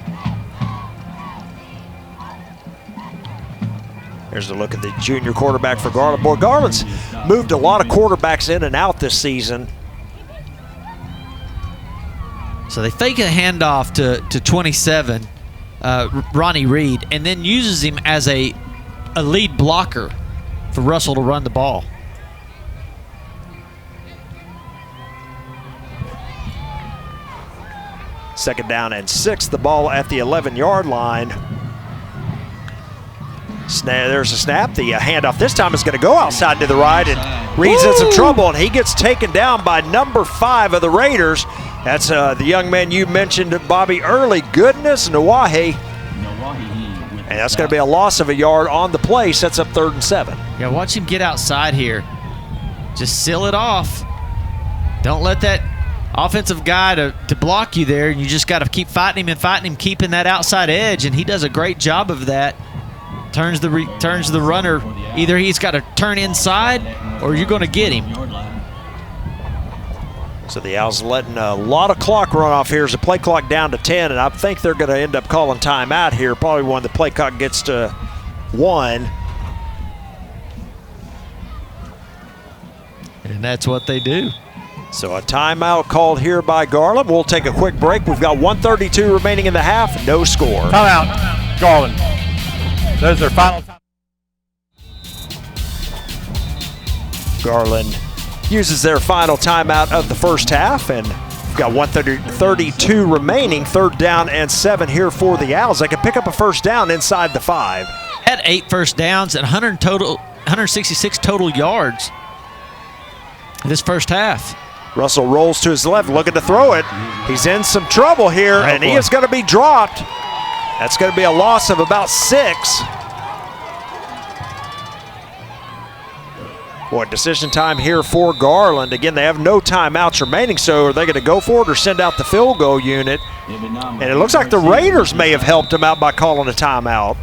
There's a look at the junior quarterback for Garland. Boy, Garland's moved a lot of quarterbacks in and out this season. So they fake a handoff to 27, Ronnie Reed, and then uses him as a lead blocker for Russell to run the ball. Second down and 6, the ball at the 11-yard line. There's a snap. The handoff this time is going to go outside to the right, and Reed's in some trouble, and he gets taken down by number 5 of the Raiders. That's the young man you mentioned, Bobby Early. Goodness, Nawahi. And that's going to be a loss of a yard on the play. Sets up 3rd and 7. Yeah, watch him get outside here. Just seal it off. Don't let that offensive guy to block you there. You just got to keep fighting him, keeping that outside edge, and he does a great job of that. Turns the runner. Either he's got to turn inside or you're going to get him. So the Owls letting a lot of clock run off here as the play clock down to 10, and I think they're going to end up calling timeout here, probably when the play clock gets to 1. And that's what they do. So a timeout called here by Garland. We'll take a quick break. We've got 1:32 remaining in the half, no score. Timeout, Garland. There's their final time. Garland uses their final timeout of the first half, and we've got 1:32 remaining. 3rd down and 7 here for the Owls. They can pick up a first down inside the 5. Had 8 first downs and 166 total yards this first half. Russell rolls to his left, looking to throw it. He's in some trouble here, and he is going to be dropped. That's going to be a loss of about 6. Boy, decision time here for Garland. Again, they have no timeouts remaining, so are they going to go for it or send out the field goal unit? And it looks like the Raiders may have helped him out by calling a timeout.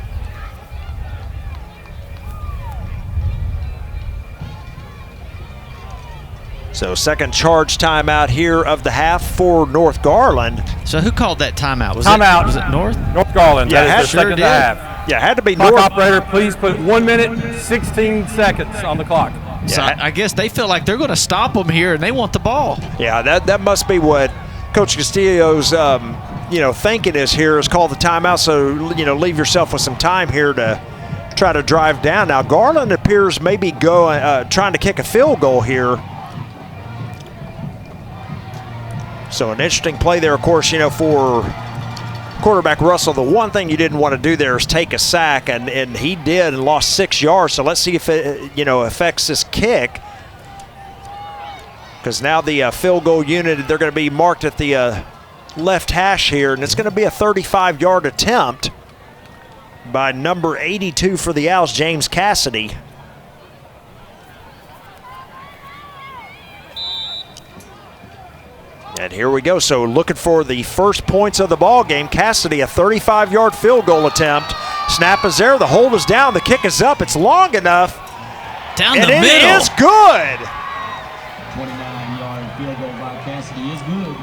So second charge timeout here of the half for North Garland. So who called that timeout? Was it North? North Garland. Yeah, that is their second did. half. Yeah, it had to be Clock North. operator, please put 1 minute, 16 seconds on the clock. So I guess they feel like they're going to stop them here, and they want the ball. Yeah, that must be what Coach Castillo's thinking is here, is call the timeout, so leave yourself with some time here to try to drive down. Now Garland appears maybe trying to kick a field goal here. So an interesting play there, of course, for quarterback Russell. The one thing you didn't want to do there is take a sack, and he did and lost 6 yards. So let's see if it affects this kick, because now the field goal unit, they're going to be marked at the left hash here, and it's going to be a 35-yard attempt by number 82 for the Owls, James Cassidy. And here we go. So looking for the first points of the ball game. Cassidy, a 35-yard field goal attempt. Snap is there. The hold is down. The kick is up. It's long enough. Down and the middle. It is good. 29-yard field goal by Cassidy is good.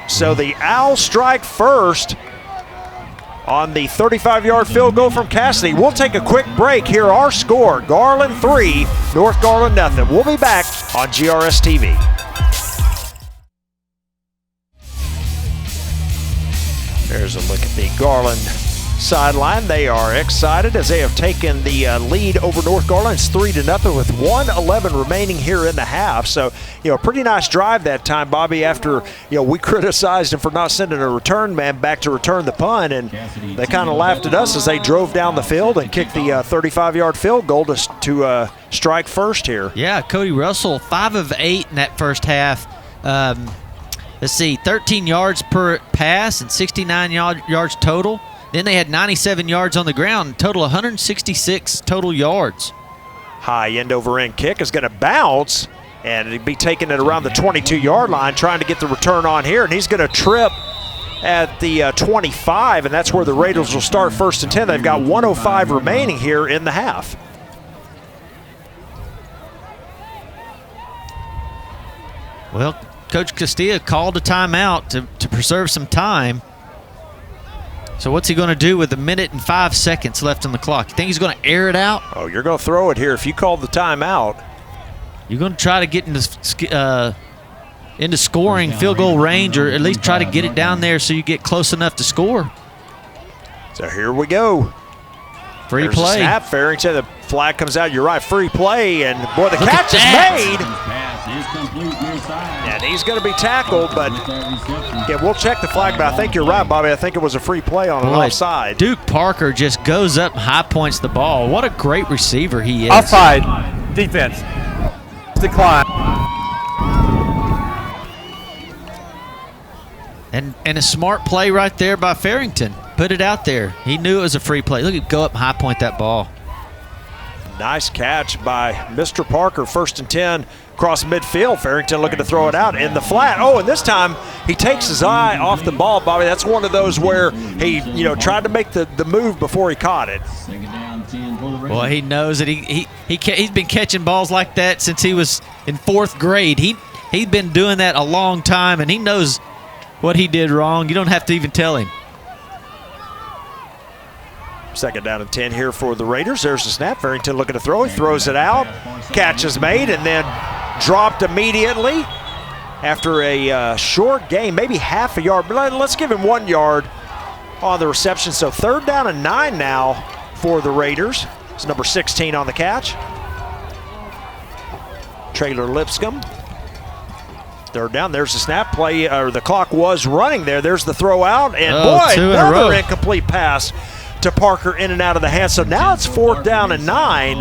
So the Owls strike first on the 35-yard field goal from Cassidy. We'll take a quick break. Here our score, Garland 3, North Garland nothing. We'll be back on GRS TV. There's a look at the Garland sideline. They are excited as they have taken the lead over North Garland. It's 3-0 with 1:11 remaining here in the half. So, a pretty nice drive that time, Bobby, after, we criticized him for not sending a return man back to return the punt, and they kind of laughed at us as they drove down the field and kicked the 35-yard field goal to strike first here. Yeah, Cody Russell, 5 of 8 in that first half. Let's see, 13 yards per pass and 69 yards total. Then they had 97 yards on the ground, total 166 total yards. High end over end kick is going to bounce, and it'd be taking it around the 22-yard line, trying to get the return on here, and he's going to trip at the 25, and that's where the Raiders will start 1st and 10. They've got 1:05 remaining here in the half. Well, Coach Castilla called a timeout to preserve some time. So what's he going to do with 1 minute and 5 seconds left on the clock? You think he's going to air it out? Oh, you're going to throw it here if you called the timeout. You're going to try to get into scoring field goal range, or at least try to get it down there so you get close enough to score. So here we go. Free There's play. A snap, Farrington. The flag comes out. You're right, free play, and boy, the Look catch is made. Pass is complete near side. And he's going to be tackled, but yeah, we'll check the flag. But I think you're right, Bobby. I think it was a free play on an offside. Duke Parker just goes up and high points the ball. What a great receiver he is. Offside. Defense. Decline. And a smart play right there by Farrington. Put it out there. He knew it was a free play. Look at him go up and high point that ball. Nice catch by Mr. Parker. 1st and 10 across midfield. Farrington looking to throw it out in the flat. Oh, and this time he takes his eye off the ball, Bobby. That's one of those where he, tried to make the move before he caught it. Second down, 10 for the Raiders. Well, he knows that he's been catching balls like that since he was in 4th grade. He's been doing that a long time, and he knows what he did wrong. You don't have to even tell him. 2nd down and 10 here for the Raiders. There's the snap. Farrington looking to throw. He throws it out. Catch is made and then dropped immediately after a short gain, maybe half a yard. But let's give him 1 yard on the reception. So 3rd down and 9 now for the Raiders. It's number 16 on the catch. Traylor Lipscomb. 3rd down. There's the snap play, or the clock was running there. There's the throw out, and another incomplete pass to Parker in and out of the hands. So now it's 4th down and 9.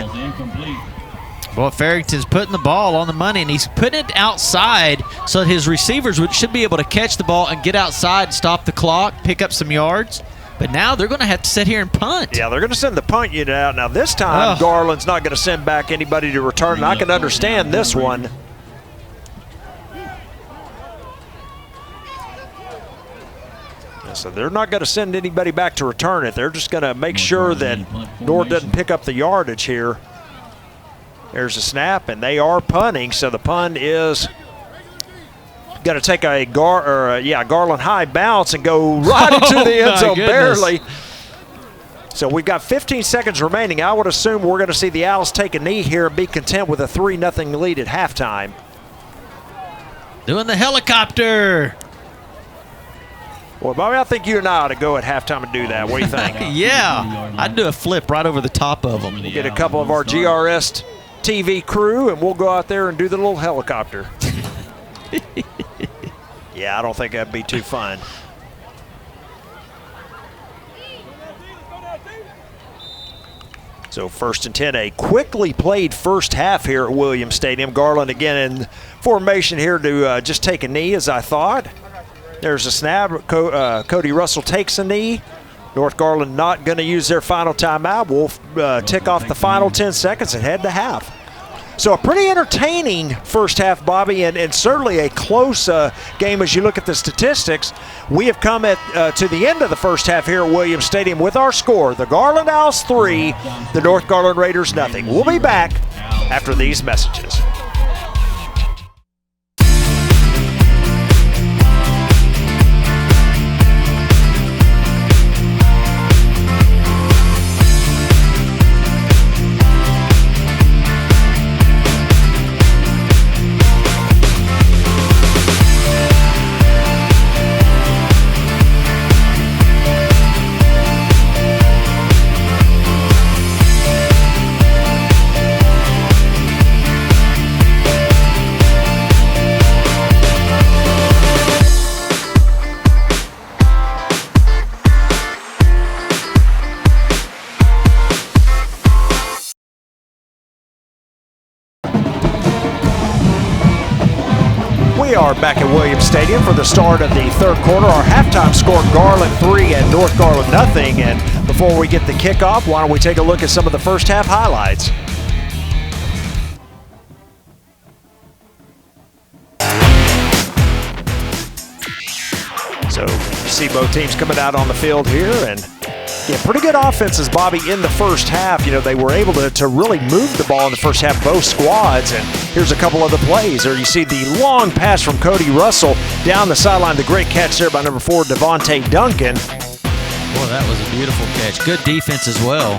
Well, Farrington's putting the ball on the money, and he's putting it outside so that his receivers should be able to catch the ball and get outside, stop the clock, pick up some yards. But now they're going to have to sit here and punt. Yeah, they're going to send the punt unit out. Now this time, Garland's not going to send back anybody to return, and I can understand this one. So they're not going to send anybody back to return it. They're just going to make sure that North doesn't pick up the yardage here. There's a snap, and they are punting. So the punt is going to take a Garland high bounce and go right into the end zone, barely. So we've got 15 seconds remaining. I would assume we're going to see the Owls take a knee here and be content with a 3-0 lead at halftime. Doing the helicopter. Well, Bobby, I think you and I ought to go at halftime and do that. What do you think? Yeah, I'd do a flip right over the top of them. We'll get a couple of our GRS TV crew, and we'll go out there and do the little helicopter. Yeah, I don't think that'd be too fun. So 1st and 10, a quickly played first half here at Williams Stadium. Garland again in formation here to just take a knee, as I thought. There's a snap. Cody Russell takes a knee. North Garland not going to use their final timeout. We'll tick off the final 10 seconds and head to half. So a pretty entertaining first half, Bobby, and certainly a close game as you look at the statistics. We have come to the end of the first half here at Williams Stadium with our score. The Garland Owls 3, the North Garland Raiders nothing. We'll be back after these messages. We are back at Williams Stadium for the start of the third quarter. Our halftime score, Garland 3 and North Garland nothing. And before we get the kickoff, why don't we take a look at some of the first half highlights. So you see both teams coming out on the field here, and yeah, pretty good offenses, Bobby, in the first half. You know, they were able to really move the ball in the first half, both squads. And here's a couple of the plays. There you see the long pass from Cody Russell down the sideline. The great catch there by number 4, Devontae Duncan. Boy, that was a beautiful catch. Good defense as well.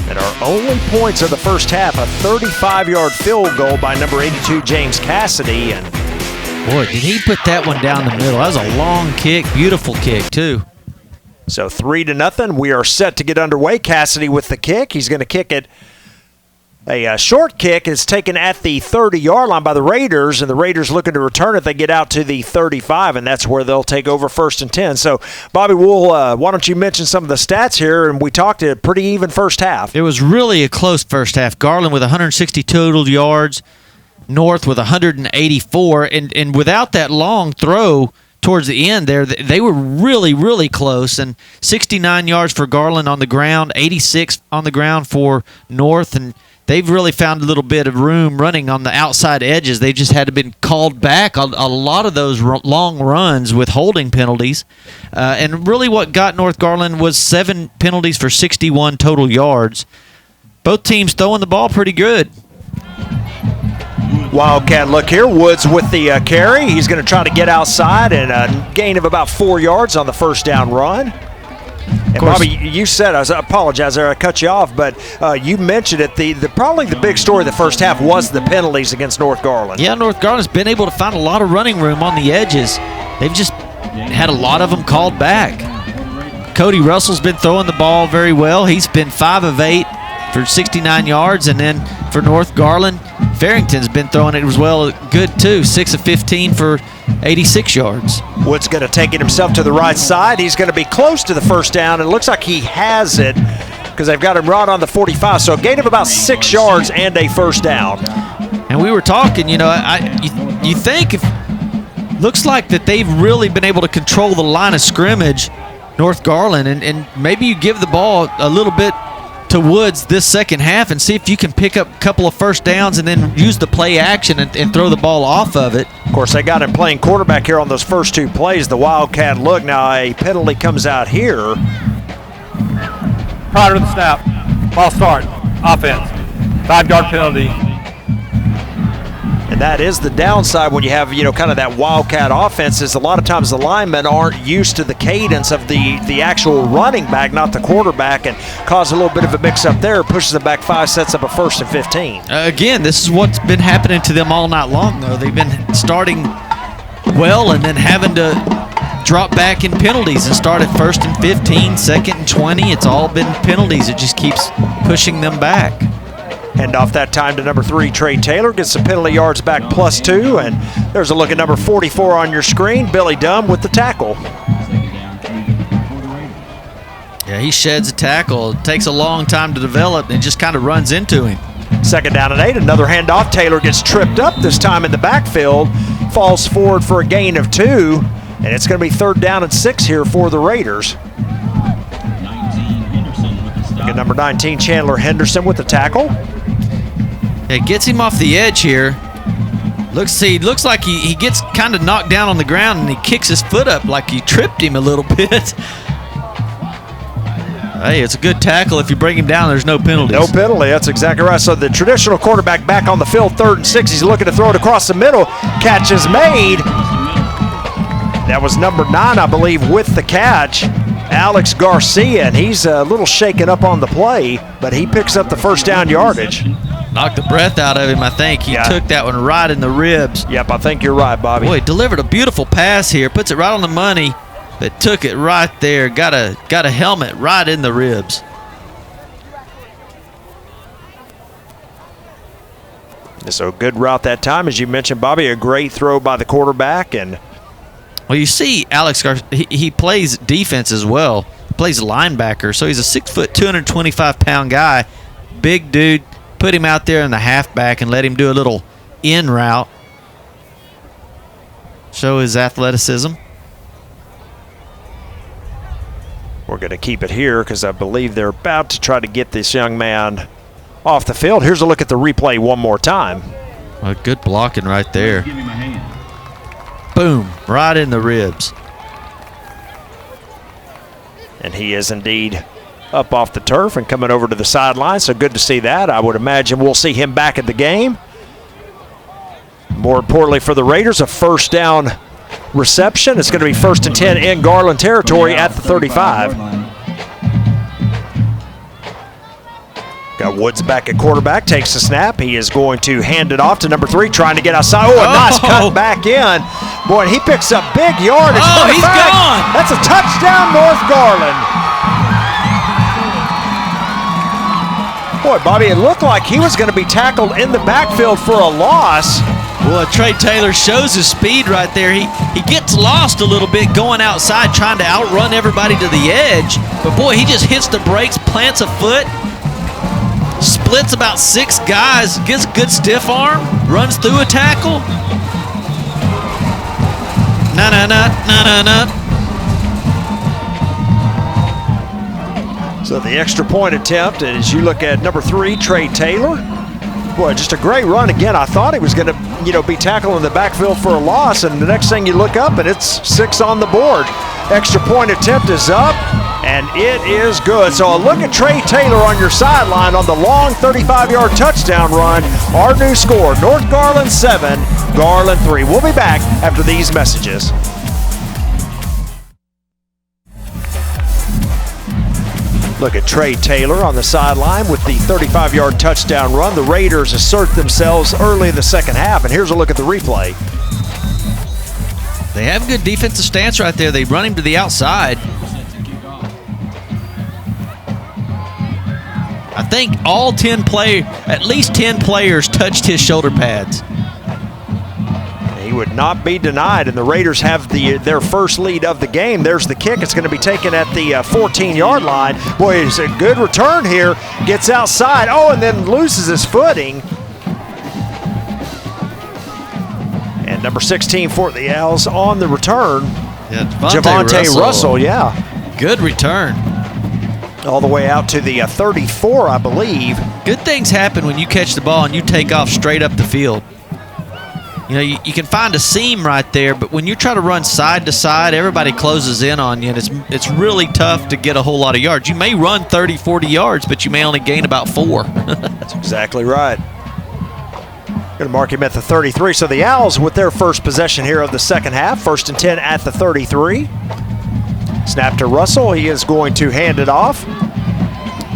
And our only points of the first half, a 35-yard field goal by number 82, James Cassidy. And boy, did he put that one down the middle. That was a long kick, beautiful kick too. So 3-0. We are set to get underway. Cassidy with the kick. He's going to kick it. A short kick is taken at the 30-yard line by the Raiders, and the Raiders looking to return it. They get out to the 35, and that's where they'll take over 1st and 10. So, Bobby, why don't you mention some of the stats here? And we talked a pretty even first half. It was really a close first half. Garland with 160 total yards, North with 184, and without that long throw towards the end there, they were really, really close. And 69 yards for Garland on the ground, 86 on the ground for North, and they've really found a little bit of room running on the outside edges. They just had to been called back a lot of those long runs with holding penalties. And really what got North Garland was 7 penalties for 61 total yards. Both teams throwing the ball pretty good. Wildcat look here. Woods with the carry. He's going to try to get outside, and a gain of about 4 yards on the first down run. And Bobby, you said, I apologize there, I cut you off, but you mentioned it. Probably the big story of the first half was the penalties against North Garland. Yeah, North Garland's been able to find a lot of running room on the edges. They've just had a lot of them called back. Cody Russell's been throwing the ball very well. He's been 5 of 8 for 69 yards, and then for North Garland, Farrington's been throwing it as well good too, 6 of 15 for 86 yards. Wood's going to take it himself to the right side. He's going to be close to the first down, and it looks like he has it because they've got him right on the 45. So a gain of about 6 yards and a first down. And we were talking, you think looks like that they've really been able to control the line of scrimmage, North Garland, and maybe you give the ball a little bit to Woods this second half and see if you can pick up a couple of first downs and then use the play action and throw the ball off of it. Of course, they got him playing quarterback here on those first 2 plays. The Wildcat look. Now a penalty comes out here. Prior to the snap, ball start, offense, 5-yard penalty. And that is the downside when you have, kind of that Wildcat offense, is a lot of times the linemen aren't used to the cadence of the actual running back, not the quarterback, and cause a little bit of a mix-up there. Pushes them back 5, sets up a 1st and 15. Again, this is what's been happening to them all night long, though. They've been starting well and then having to drop back in penalties and start at 1st and 15, 2nd and 20. It's all been penalties. It just keeps pushing them back. Hand off that time to number 3, Trey Taylor. Gets some penalty yards back +2. And there's a look at number 44 on your screen, Billy Dunn with the tackle. Yeah, he sheds a tackle. It takes a long time to develop and just kind of runs into him. 2nd down and 8. Another handoff. Taylor gets tripped up this time in the backfield. Falls forward for a gain of 2. And it's going to be 3rd down and 6 here for the Raiders. Look at number 19, Chandler Henderson with the tackle. It gets him off the edge here. Looks like he gets kind of knocked down on the ground and he kicks his foot up like he tripped him a little bit. Hey, it's a good tackle. If you bring him down, there's no penalties. No penalty. That's exactly right. So the traditional quarterback back on the field, 3rd and 6. He's looking to throw it across the middle. Catch is made. That was number 9, I believe, with the catch, Alex Garcia, and he's a little shaken up on the play, but he picks up the first down yardage. Knocked the breath out of him, I think. He took that one right in the ribs. Yep, I think you're right, Bobby. Boy, delivered a beautiful pass here. Puts it right on the money, but took it right there. Got a helmet right in the ribs. So a good route that time, as you mentioned, Bobby. A great throw by the quarterback. And well, you see Alex Garcia, he plays defense as well. Plays linebacker, so he's a 6 foot, 225-pound guy. Big dude. Put him out there in the halfback and let him do a little in route. Show his athleticism. We're going to keep it here because I believe they're about to try to get this young man off the field. Here's a look at the replay one more time. Well, good blocking right there. Give him a hand. Boom, right in the ribs. And he is indeed up off the turf and coming over to the sideline, so good to see that. I would imagine we'll see him back at the game. More importantly for the Raiders, a first down reception. It's going to be 1st and 10 in Garland territory at the 35. Got Woods back at quarterback, takes the snap. He is going to hand it off to number 3, trying to get outside. Oh, a nice cut back in. Boy, and he picks up big yardage. Oh, he's gone. That's a touchdown, North Garland. Boy, Bobby, it looked like he was going to be tackled in the backfield for a loss. Well, Trey Taylor shows his speed right there. He gets lost a little bit going outside trying to outrun everybody to the edge. But, boy, he just hits the brakes, plants a foot, splits about 6 guys, gets a good stiff arm, runs through a tackle. Na-na-na. So the extra point attempt, and as you look at number 3, Trey Taylor, boy, just a great run again. I thought he was going to, be tackled in the backfield for a loss, and the next thing you look up, and it's 6 on the board. Extra point attempt is up, and it is good. So a look at Trey Taylor on your sideline on the long 35-yard touchdown run. Our new score, North Garland 7, Garland 3. We'll be back after these messages. Look at Trey Taylor on the sideline with the 35-yard touchdown run. The Raiders assert themselves early in the second half, and here's a look at the replay. They have a good defensive stance right there. They run him to the outside. I think at least 10 players touched his shoulder pads. He would not be denied, and the Raiders have their first lead of the game. There's the kick. It's going to be taken at the 14-yard line. Boy, it's a good return here. Gets outside. Oh, and then loses his footing. And number 16 for the Owls on the return. Yeah, Javonte Russell, yeah. Good return. All the way out to the 34, I believe. Good things happen when you catch the ball and you take off straight up the field. You can find a seam right there, but when you try to run side to side, everybody closes in on you, and it's really tough to get a whole lot of yards. You may run 30, 40 yards, but you may only gain about 4. That's exactly right. Going to mark him at the 33. So the Owls with their first possession here of the second half, 1st and 10 at the 33. Snap to Russell. He is going to hand it off.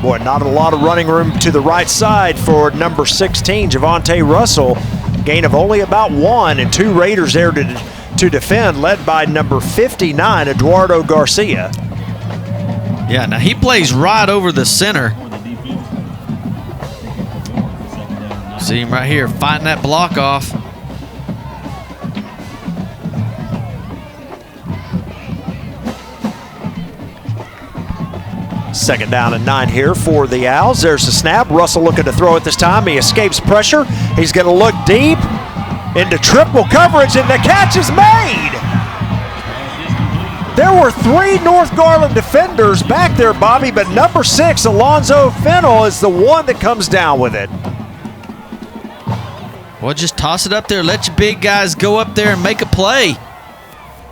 Boy, not a lot of running room to the right side for number 16, Javonte Russell. Gain of only about 1, and 2 Raiders there to defend, led by number 59, Eduardo Garcia. Yeah, now he plays right over the center. See him right here fighting that block off. Second down and 9 here for the Owls. There's the snap. Russell looking to throw it this time. He escapes pressure. He's going to look deep into triple coverage, and the catch is made. There were 3 North Garland defenders back there, Bobby, but number 6, Alonzo Fennell, is the one that comes down with it. Well, just toss it up there. Let your big guys go up there and make a play.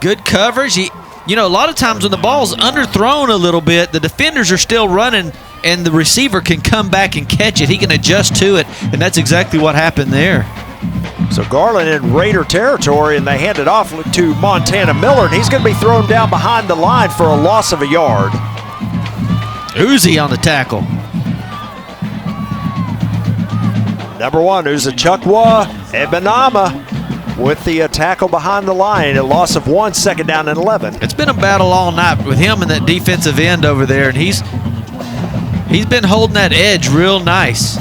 Good coverage. You know, a lot of times when the ball's underthrown a little bit, the defenders are still running, and the receiver can come back and catch it. He can adjust to it, and that's exactly what happened there. So Garland in Raider territory, and they hand it off to Montana Miller, and he's going to be thrown down behind the line for a loss of a yard. Uzi on the tackle. Number 1, Uzachukwu Ebenama with the tackle behind the line. A loss of 1, 2nd down and 11. It's been a battle all night with him and that defensive end over there, and he's been holding that edge real nice.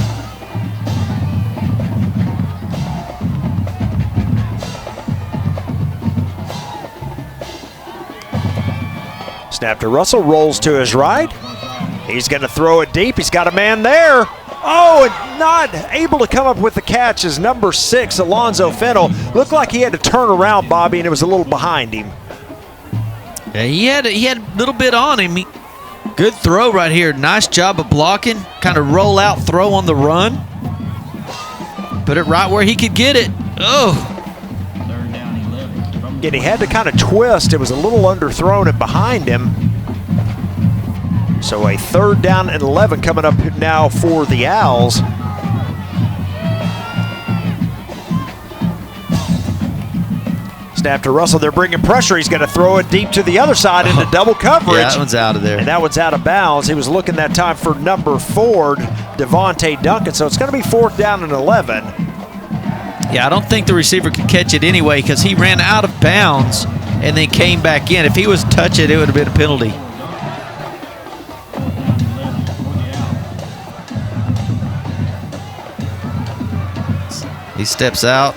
Snap to Russell, rolls to his right. He's going to throw it deep. He's got a man there. Oh, and not able to come up with the catch is number 6, Alonzo Fennell. Looked like he had to turn around, Bobby, and it was a little behind him. Yeah, he had a little bit on him. Good throw right here. Nice job of blocking. Kind of roll out throw on the run. Put it right where he could get it. Oh. 3rd down, 11. And he had to kind of twist. It was a little underthrown and behind him. So a 3rd down and 11 coming up now for the Owls. Snap to Russell. They're bringing pressure. He's going to throw it deep to the other side into double coverage. Yeah, that one's out of there. And that one's out of bounds. He was looking that time for number 4, Devontae Duncan. So it's going to be 4th down and 11. Yeah, I don't think the receiver could catch it anyway because he ran out of bounds and then came back in. If he was touch it would have been a penalty. He steps out.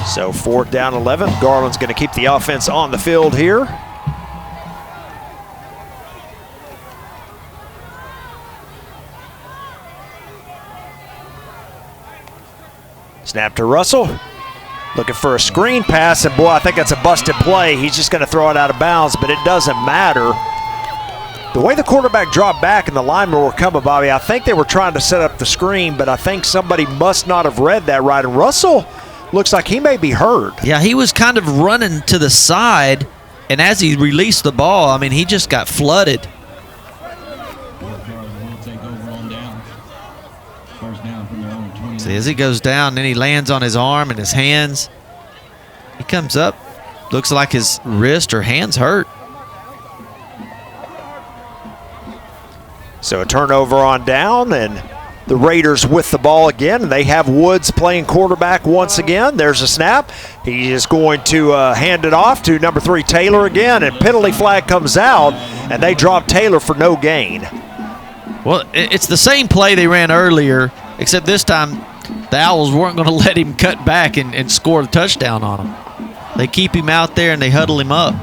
So 4th down, 11. Garland's going to keep the offense on the field here. Snap to Russell. Looking for a screen pass, and boy, I think that's a busted play. He's just going to throw it out of bounds, but it doesn't matter. The way the quarterback dropped back and the linemen were coming, Bobby, I think they were trying to set up the screen, but I think somebody must not have read that right. And Russell looks like he may be hurt. Yeah, he was kind of running to the side, and as he released the ball, I mean, he just got flooded. North Garland will take over on down. 1st down from their own 20. See, as he goes down, then he lands on his arm and his hands. He comes up, looks like his wrist or hands hurt. So a turnover on down, and the Raiders with the ball again. And they have Woods playing quarterback once again. There's a snap. He is going to hand it off to number 3, Taylor again, and penalty flag comes out, and they drop Taylor for no gain. Well, it's the same play they ran earlier, except this time the Owls weren't going to let him cut back and score the touchdown on him. They keep him out there and they huddle him up.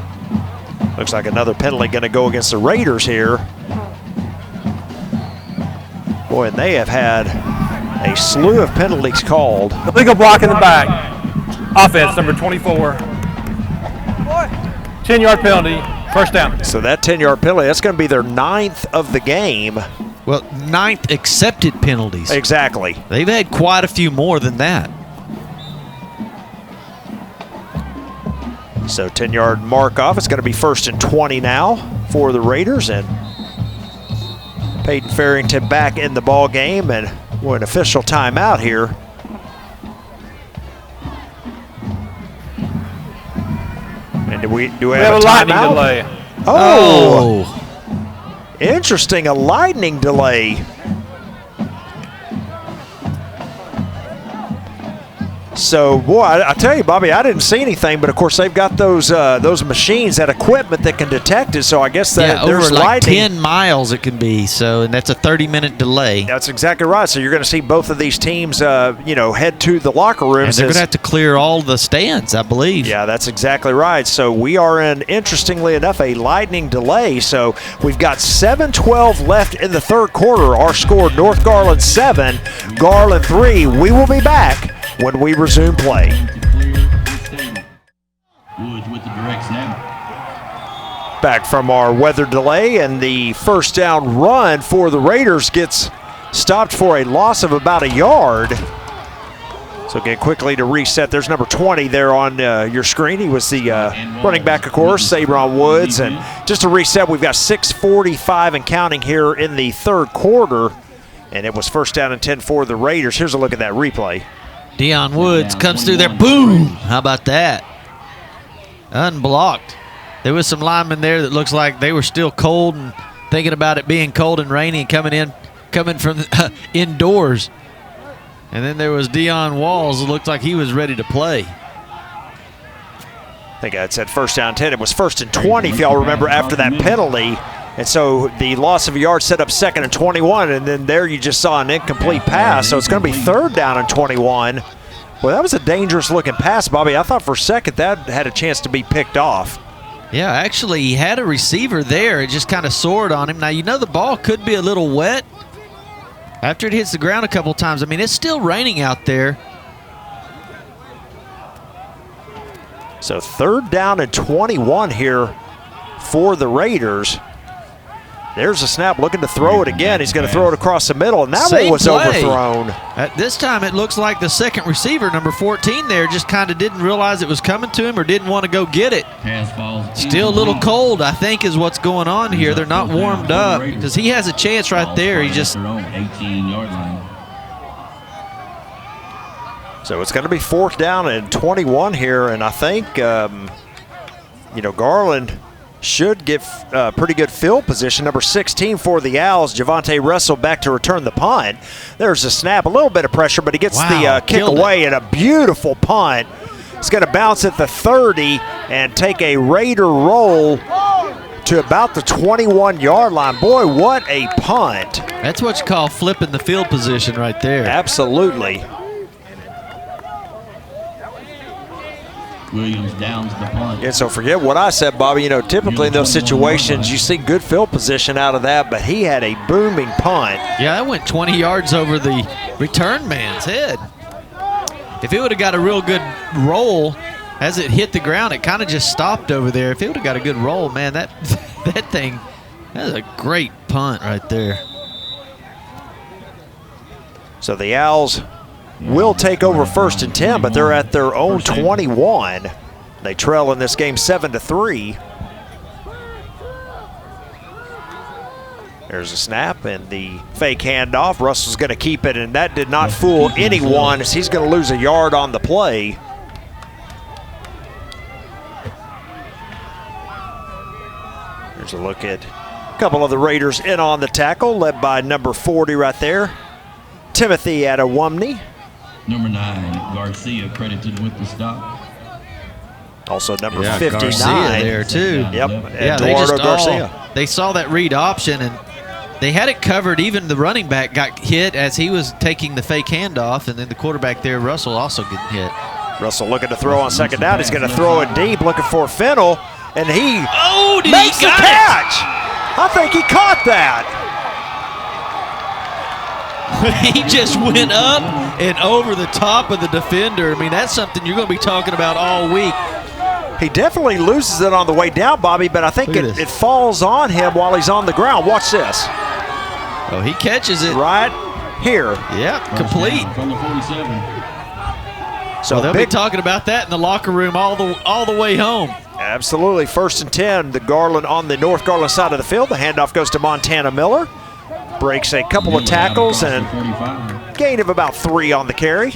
Looks like another penalty going to go against the Raiders here. Boy, and they have had a slew of penalties called. Illegal block in the back. Offense, number 24. 10-yard penalty, 1st down. So that 10-yard penalty, that's going to be their 9th of the game. Well, 9th accepted penalties. Exactly. They've had quite a few more than that. So 10-yard mark off. It's going to be 1st and 20 now for the Raiders, and Peyton Farrington back in the ball game, and we're an official timeout here. And do we have a lightning timeout? delay. Oh, interesting, a lightning delay. So, boy, I tell you, Bobby, I didn't see anything, but of course they've got those machines, that equipment that can detect it. So I guess that there's over like lightning. 10 miles it can be. So, and that's a 30-minute delay. That's exactly right. So you're going to see both of these teams, head to the locker rooms. And they're going to have to clear all the stands, I believe. Yeah, that's exactly right. So we are in, interestingly enough, a lightning delay. So we've got 7:12 left in the 3rd quarter. Our score: North Garland 7, Garland 3. We will be back when we resume play. Woods with the direct snap. Back from our weather delay, and the 1st down run for the Raiders gets stopped for a loss of about a yard. So again, quickly to reset, there's number 20 there on your screen. He was the running back, of course, Sabron Woods. And just to reset, we've got 6:45 and counting here in the third quarter. And it was first down and 10 for the Raiders. Here's a look at that replay. Deion Woods comes through there. Boom! How about that? Unblocked. There was some linemen there that looks like they were still cold and thinking about it being cold and rainy and coming from indoors. And then there was Deion Walls. It looked like he was ready to play. I think I had said first down 10. It was first and 20, if y'all remember, after that penalty. And so the loss of a yard set up second and 21, and then there you just saw an incomplete pass. So it's going to be third down and 21. Well, that was a dangerous-looking pass, Bobby. I thought for a second that had a chance to be picked off. Yeah, actually, he had a receiver there. It just kind of soared on him. Now, you know the ball could be a little wet after it hits the ground a couple times. I mean, it's still raining out there. So third down and 21 here for the Raiders. There's a snap, looking to throw it again. He's going to throw it across the middle, and that one was overthrown. At this time, it looks like the second receiver, number 14 there, just kind of didn't realize it was coming to him or didn't want to go get it. Still a little cold, I think, is what's going on here. They're not warmed up because he has a chance right there. He just... 18-yard line. So it's going to be fourth down and 21 here, and I think, Garland should get pretty good field position. Number 16 for the Owls, Javante Russell, back to return the punt. There's a snap, a little bit of pressure, but he gets the kick away, and a beautiful punt. It's going to bounce at the 30 and take a Raider roll to about the 21-yard line. Boy, what a punt. That's what you call flipping the field position right there. Absolutely. Williams downs the punt. And so forget what I said, Bobby. Typically in those situations, you see good field position out of that, but he had a booming punt. Yeah, that went 20 yards over the return man's head. If it would have got a real good roll as it hit the ground, it kind of just stopped over there. If it would have got a good roll, man, that was a great punt right there. So the Owls will take over first and 10, but they're at their own 21. They trail in this game 7-3. There's a snap and the fake handoff. Russell's going to keep it, and that did not fool anyone as he's going to lose a yard on the play. There's a look at a couple of the Raiders in on the tackle, led by number 40 right there, Timothy Adewumney. Number 9, Garcia, credited with the stop. Also number 59 Garcia there too. Yep, yeah, Eduardo Garcia. They saw that read option and they had it covered. Even the running back got hit as he was taking the fake handoff, and then the quarterback there, Russell, also getting hit. Russell looking to throw on second down. He's going to throw it deep, looking for Fennell, and he makes the catch. I think he caught that. He just went up and over the top of the defender. I mean, that's something you're going to be talking about all week. He definitely loses it on the way down, Bobby, but I think it falls on him while he's on the ground. Watch this. Oh, he catches it. Right here. Yeah, complete. From the 47. So they'll be talking about that in the locker room all the way home. Absolutely. First and 10, the Garland on the North Garland side of the field. The handoff goes to Montana Miller. Breaks a couple of tackles and gain of about 3 on the carry.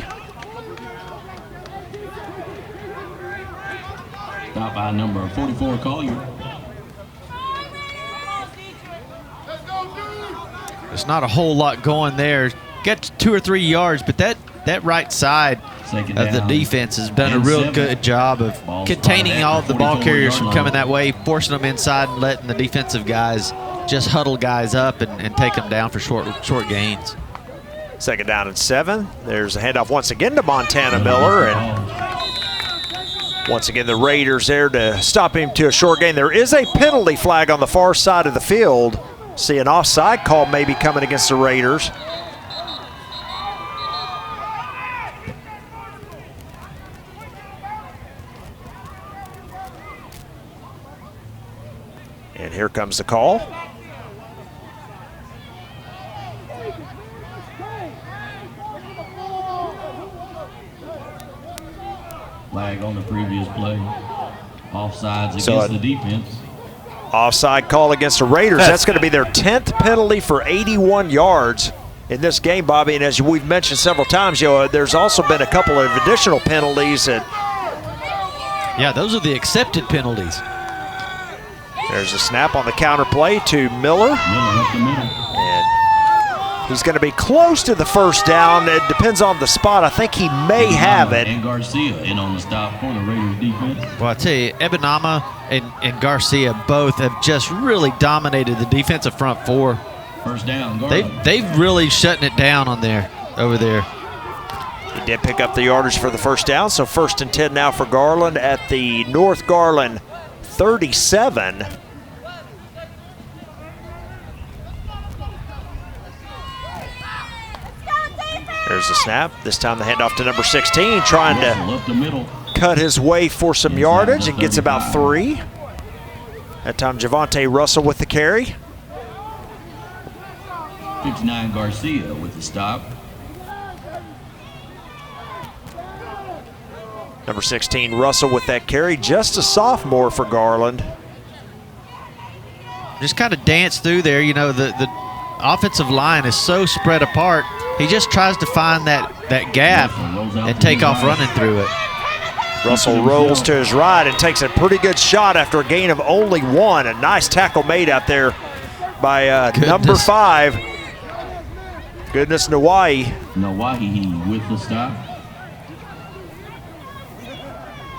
Stop by number 44, Collier. There's not a whole lot going there. Got 2 or 3 yards, but that right side of the defense has done a real good job of containing all of the ball carriers from coming that way, forcing them inside and letting the defensive guys just huddle guys up and take them down for short gains. Second down and 7. There's a handoff once again to Montana Miller, and once again the Raiders there to stop him to a short gain. There is a penalty flag on the far side of the field. See an offside call maybe coming against the Raiders. And here comes the call. Flag on the previous play. Offsides So against the defense. Offside call against the Raiders. That's going to be their 10th penalty for 81 yards in this game, Bobby. And as we've mentioned several times, there's also been a couple of additional penalties. Yeah, those are the accepted penalties. There's a snap on the counter play to Miller. Miller up the middle. And he's going to be close to the first down. It depends on the spot. I think he may have it. And Garcia in on the stop for the Raiders defense. Well, I tell you, Ebenama and Garcia both have just really dominated the defensive front four. First down, Garland. They've really shutting it down on over there. He did pick up the yardage for the first down, so 1st and 10 now for Garland at the North Garland 37. There's the snap. This time the handoff to number 16, trying to cut his way for some yardage and gets about 3. That time Javante Russell with the carry. 59 Garcia with the stop. Number 16 Russell with that carry, just a sophomore for Garland. Just kind of dance through there. You know, the offensive line is so spread apart. He just tries to find that gap and take off running through it. Russell rolls to his right and takes a pretty good shot after a gain of only 1. A nice tackle made out there by number 5. Goodness Nawahi. Nawahi with the stop.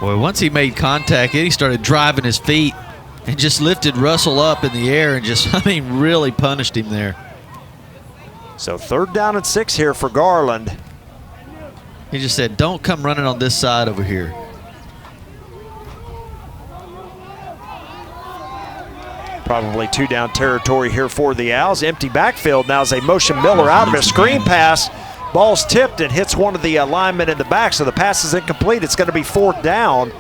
Boy, once he made contact, he started driving his feet and just lifted Russell up in the air and just, really punished him there. So 3rd down and 6 here for Garland. He just said, don't come running on this side over here. Probably 2-down territory here for the Owls. Empty backfield now as they motion Miller out of a screen pass. Ball's tipped and hits one of the linemen in the back, so the pass is incomplete. It's going to be 4th down.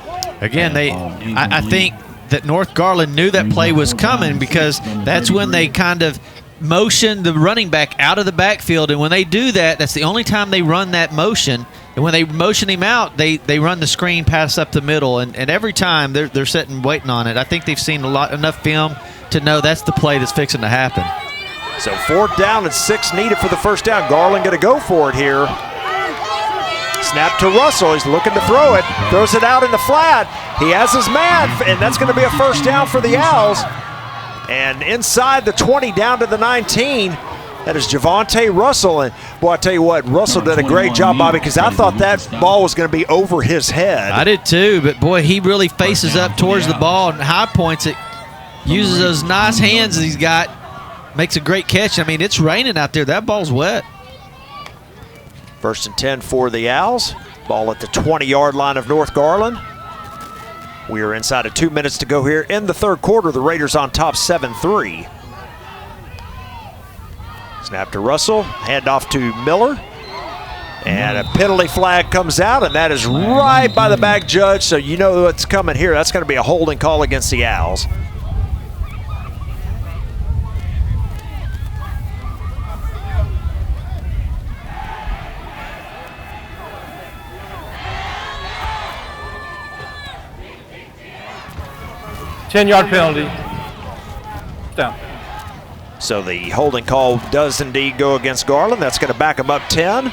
Again, I think that North Garland knew that play was coming because that's when they kind of motion the running back out of the backfield, and when they do that, that's the only time they run that motion. And when they motion him out, they run the screen pass up the middle, and every time they're sitting waiting on it. I think they've seen enough film to know that's the play that's fixing to happen. So 4th down and 6 needed for the first down. Garland going to go for it here. Snap to Russell. He's looking to throw it. Throws it out in the flat. He has his man, and that's going to be a first down for the Owls. And inside the 20 down to the 19, that is Javante Russell. And boy, I tell you what, Russell did a great job, Bobby, because I thought that ball was going to be over his head. I did too, but boy, he really faces up towards the ball and high points it, uses those nice hands that he's got, makes a great catch. I mean, it's raining out there. That ball's wet. 1st and 10 for the Owls. Ball at the 20-yard line of North Garland. We are inside of 2 minutes to go here in the 3rd quarter. The Raiders on top 7-3. Snap to Russell, handoff to Miller. And a penalty flag comes out, and that is right by the back judge, so you know what's coming here. That's going to be a holding call against the Owls. Ten-yard penalty. Down. So the holding call does indeed go against Garland. That's going to back him up 10.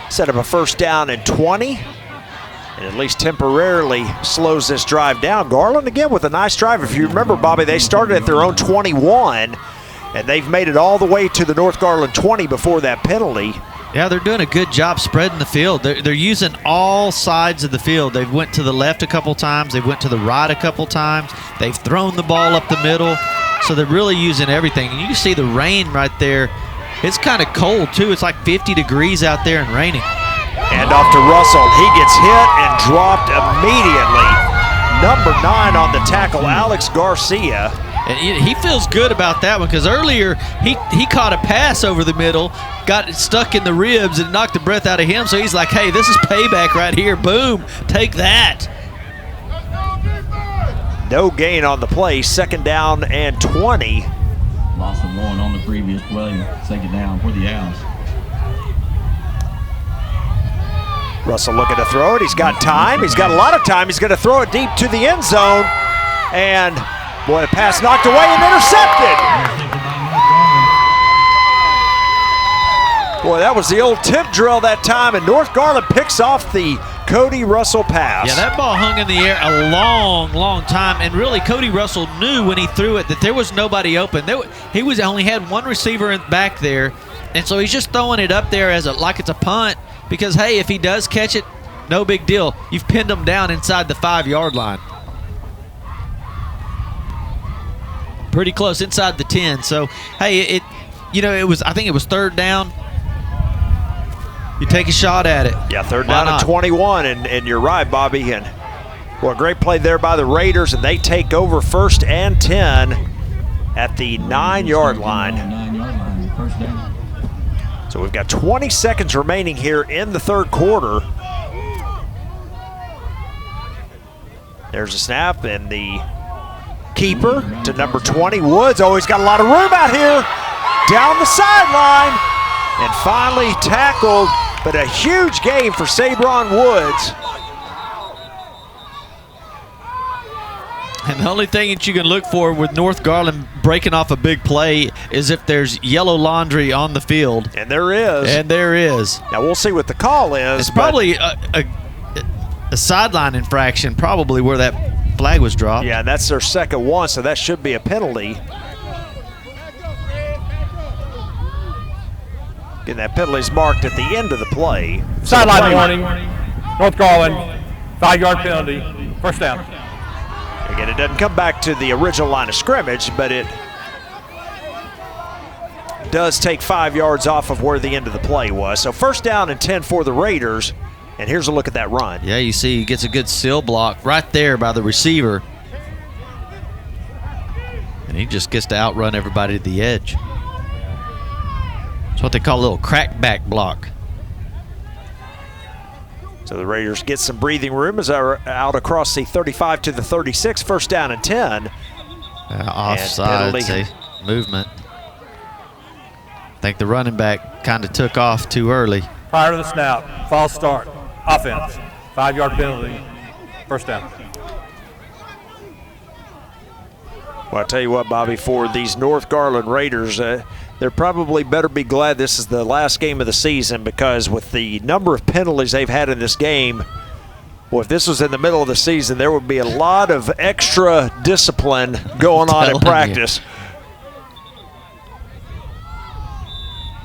Set up a first down and 20. And at least temporarily slows this drive down. Garland again with a nice drive. If you remember, Bobby, they started at their own 21, and they've made it all the way to the North Garland 20 before that penalty. Yeah, they're doing a good job spreading the field. They're using all sides of the field. They've went to the left a couple times. They went to the right a couple times. They've thrown the ball up the middle. So they're really using everything. And you can see the rain right there. It's kind of cold, too. It's like 50 degrees out there and raining. And off to Russell. He gets hit and dropped immediately. Number 9 on the tackle, Alex Garcia. And he feels good about that one because earlier he caught a pass over the middle, got it stuck in the ribs and knocked the breath out of him. So he's like, hey, this is payback right here. Boom, take that. No gain on the play, 2nd down and 20. Loss of 1 on the previous play, 2nd down for the Owls. Russell looking to throw it. He's got time. He's got a lot of time. He's going to throw it deep to the end zone. And, boy, the pass knocked away and intercepted. Boy, that was the old tip drill that time, and North Garland picks off the Cody Russell pass. Yeah, that ball hung in the air a long time, and really Cody Russell knew when he threw it that there was nobody open. He only had one receiver back there, and so he's just throwing it up there as like it's a punt because, hey, if he does catch it, no big deal. You've pinned him down inside the 5-yard line. Pretty close inside the 10. So, hey, I think it was 3rd down. You take a shot at it. Yeah, 3rd down and 21, and you're right, Bobby. And well, great play there by the Raiders, and they take over 1st and 10 at the 9-yard line. 9-yard line, first down. So we've got 20 seconds remaining here in the 3rd quarter. There's a snap, and the keeper to number 20, Woods. Oh, he's got a lot of room out here. Down the sideline. And finally tackled, but a huge game for Sabron Woods. And the only thing that you can look for with North Garland breaking off a big play is if there's yellow laundry on the field. And there is. And there is. Now we'll see what the call is. It's probably a sideline infraction, probably where that flag was dropped. Yeah, that's their 2nd one, so that should be a penalty. Again, that penalty's marked at the end of the play. Sideline warning. North Garland, 5-yard penalty, 1st down. Again, it doesn't come back to the original line of scrimmage, but it does take 5 yards off of where the end of the play was. So 1st down and 10 for the Raiders. And here's a look at that run. Yeah, you see he gets a good seal block right there by the receiver. And he just gets to outrun everybody to the edge. It's what they call a little crackback block. So the Raiders get some breathing room as they're out across the 35 to the 36, 1st down and 10. Offside, say, movement. I think the running back kind of took off too early. Prior to the snap, false start, offense, 5-yard penalty, 1st down. Well, I'll tell you what, Bobby, for these North Garland Raiders, they're probably better be glad this is the last game of the season, because with the number of penalties they've had in this game, well, if this was in the middle of the season, there would be a lot of extra discipline going on in practice.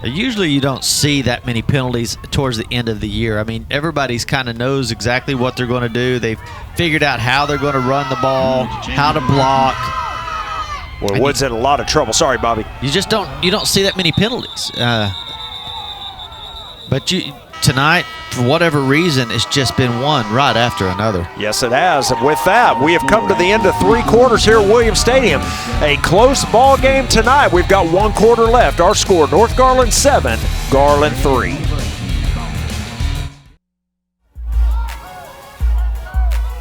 Usually you don't see that many penalties towards the end of the year. I mean, everybody's kind of knows exactly what they're going to do. They've figured out how they're going to run the ball, how to block. Well, Woods in a lot of trouble. Sorry, Bobby. You just don't see that many penalties. But tonight, for whatever reason, it's just been one right after another. Yes, it has. And with that, we have come to the end of 3 quarters here at Williams Stadium. A close ball game tonight. We've got 1 quarter left. Our score, North Garland 7, Garland 3.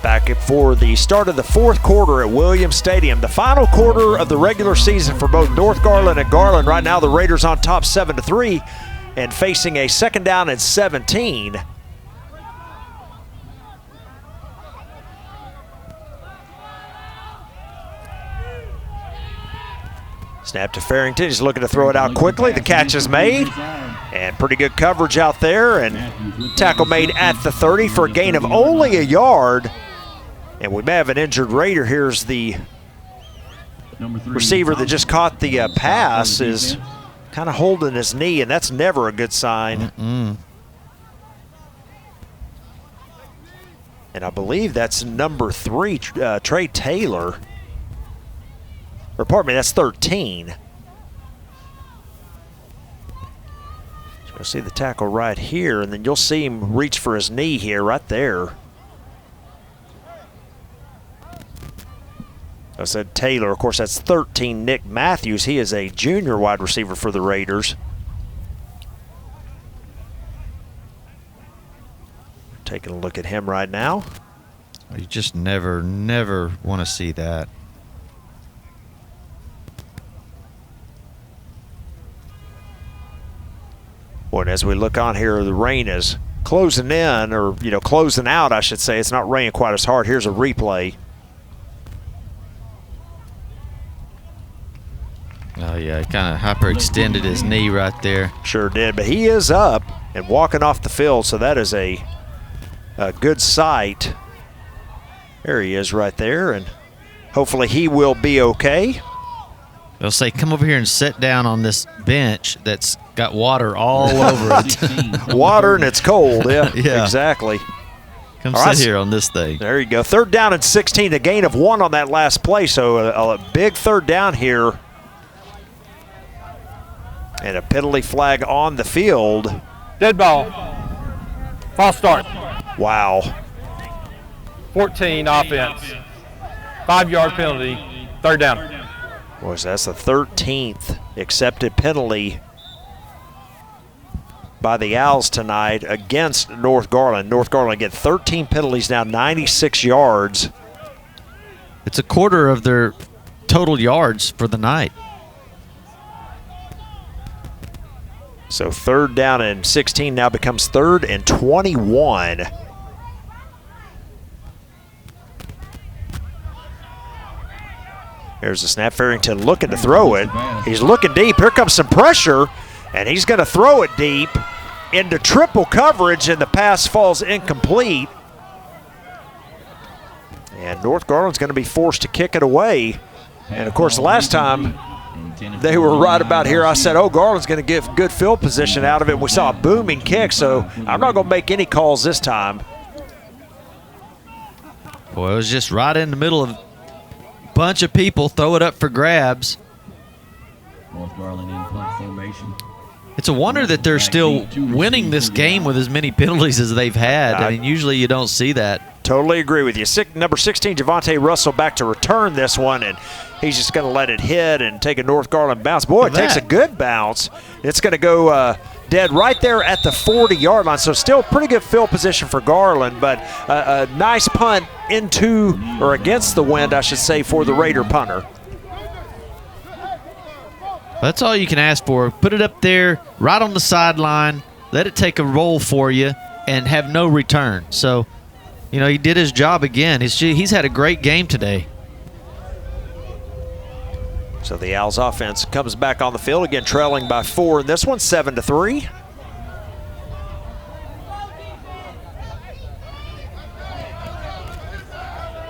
Back for the start of the 4th quarter at Williams Stadium. The final quarter of the regular season for both North Garland and Garland. Right now, the Raiders on top 7-3 and facing a 2nd down and 17. Snap to Farrington. He's looking to throw it out quickly. The catch is made. And pretty good coverage out there. And tackle made at the 30 for a gain of only a yard. And we may have an injured Raider. Here's the receiver that just caught the pass is kind of holding his knee, and that's never a good sign. And I believe that's number 3, Trey Taylor. Or pardon me, that's 13. So you'll see the tackle right here, and then you'll see him reach for his knee here, right there. I said Taylor. Of course, that's 13, Nick Matthews. He is a junior wide receiver for the Raiders. Taking a look at him right now. You just never want to see that. Well, and as we look on here, the rain is closing in, or closing out, I should say. It's not raining quite as hard. Here's a replay. Oh, yeah, he kind of hyperextended his knee right there. Sure did, but he is up and walking off the field, so that is a good sight. There he is right there, and hopefully he will be okay. They'll say, come over here and sit down on this bench that's got water all over it. Water and it's cold, yeah, Yeah. Exactly. Come All sit right, here on this thing. There you go. 3rd down and 16, a gain of 1 on that last play, so a big 3rd down here. And a penalty flag on the field. Dead ball. False start. Wow. 14 offense. 5-yard penalty. 3rd down. Boys, that's the 13th accepted penalty by the Owls tonight against North Garland. North Garland get 13 penalties now, 96 yards. It's a quarter of their total yards for the night. So 3rd down and 16 now becomes 3rd and 21. There's the snap. Farrington looking to throw it. He's looking deep. Here comes some pressure, and he's going to throw it deep into triple coverage, and the pass falls incomplete. And North Garland's going to be forced to kick it away. And, of course, the last time they were right about here, I said, oh, Garland's going to get good field position out of it. We saw a booming kick, so I'm not going to make any calls this time. Boy, it was just right in the middle of a bunch of people. Throw it up for grabs. North Garland in punt formation. It's a wonder that they're still winning this game with as many penalties as they've had. I mean, usually you don't see that. Totally agree with you. Number 16, Javante Russell, back to return this one, and he's just going to let it hit and take a North Garland bounce. Boy, it takes a good bounce. It's going to go dead right there at the 40-yard line. So still pretty good field position for Garland, but a nice punt into, or against the wind, I should say, for the Raider punter. That's all you can ask for. Put it up there right on the sideline. Let it take a roll for you and have no return. So, he did his job again. He's had a great game today. So the Owls offense comes back on the field, again trailing by 4 in this one, 7-3.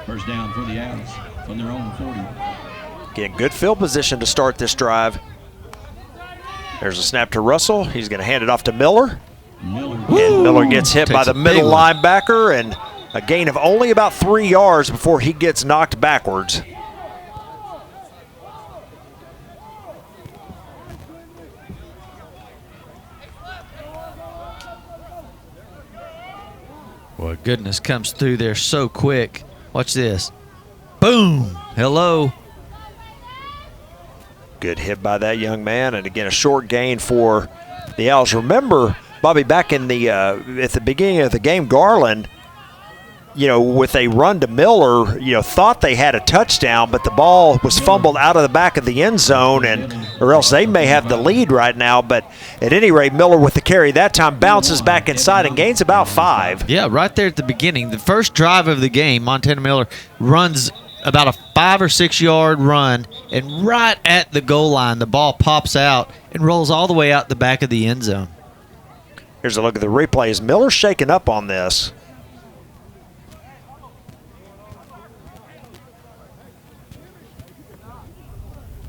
First down for the Owls from their own 40. Again, good field position to start this drive. There's a snap to Russell. He's going to hand it off to Miller. And Miller gets hit by the middle linebacker, and a gain of only about 3 yards before he gets knocked backwards. Boy, goodness comes through there so quick. Watch this. Boom. Hello. Good hit by that young man, and again, a short gain for the Owls. Remember, Bobby, back in the at the beginning of the game, Garland, with a run to Miller, thought they had a touchdown, but the ball was fumbled out of the back of the end zone, or else they may have the lead right now. But at any rate, Miller with the carry that time bounces back inside and gains about 5. Yeah, right there at the beginning. The first drive of the game, Montana Miller runs about a 5 or 6 yard run, and right at the goal line, the ball pops out and rolls all the way out the back of the end zone. Here's a look at the replay. Is Miller shaken up on this?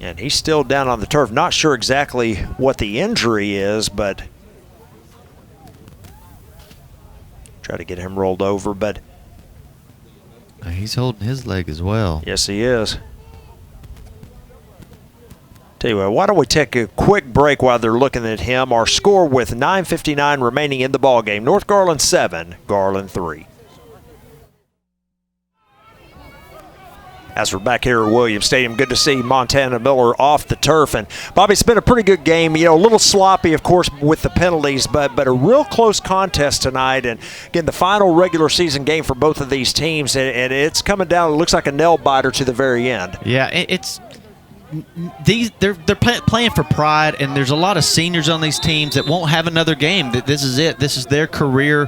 And he's still down on the turf. Not sure exactly what the injury is, but try to get him rolled over, but He's holding his leg as well. yes, he is. Tell you what, why don't we take a quick break while they're looking at him? Our score with 9:59 remaining in the ball game. North Garland 7, Garland 3. As we're back here at Williams Stadium, good to see Montana Miller off the turf. And, Bobby, it's been a pretty good game. A little sloppy, of course, with the penalties, but a real close contest tonight. And, again, the final regular season game for both of these teams, and it's coming down. It looks like a nail-biter to the very end. Yeah, it's they're playing for pride, and there's a lot of seniors on these teams that won't have another game. That this is it. This is their career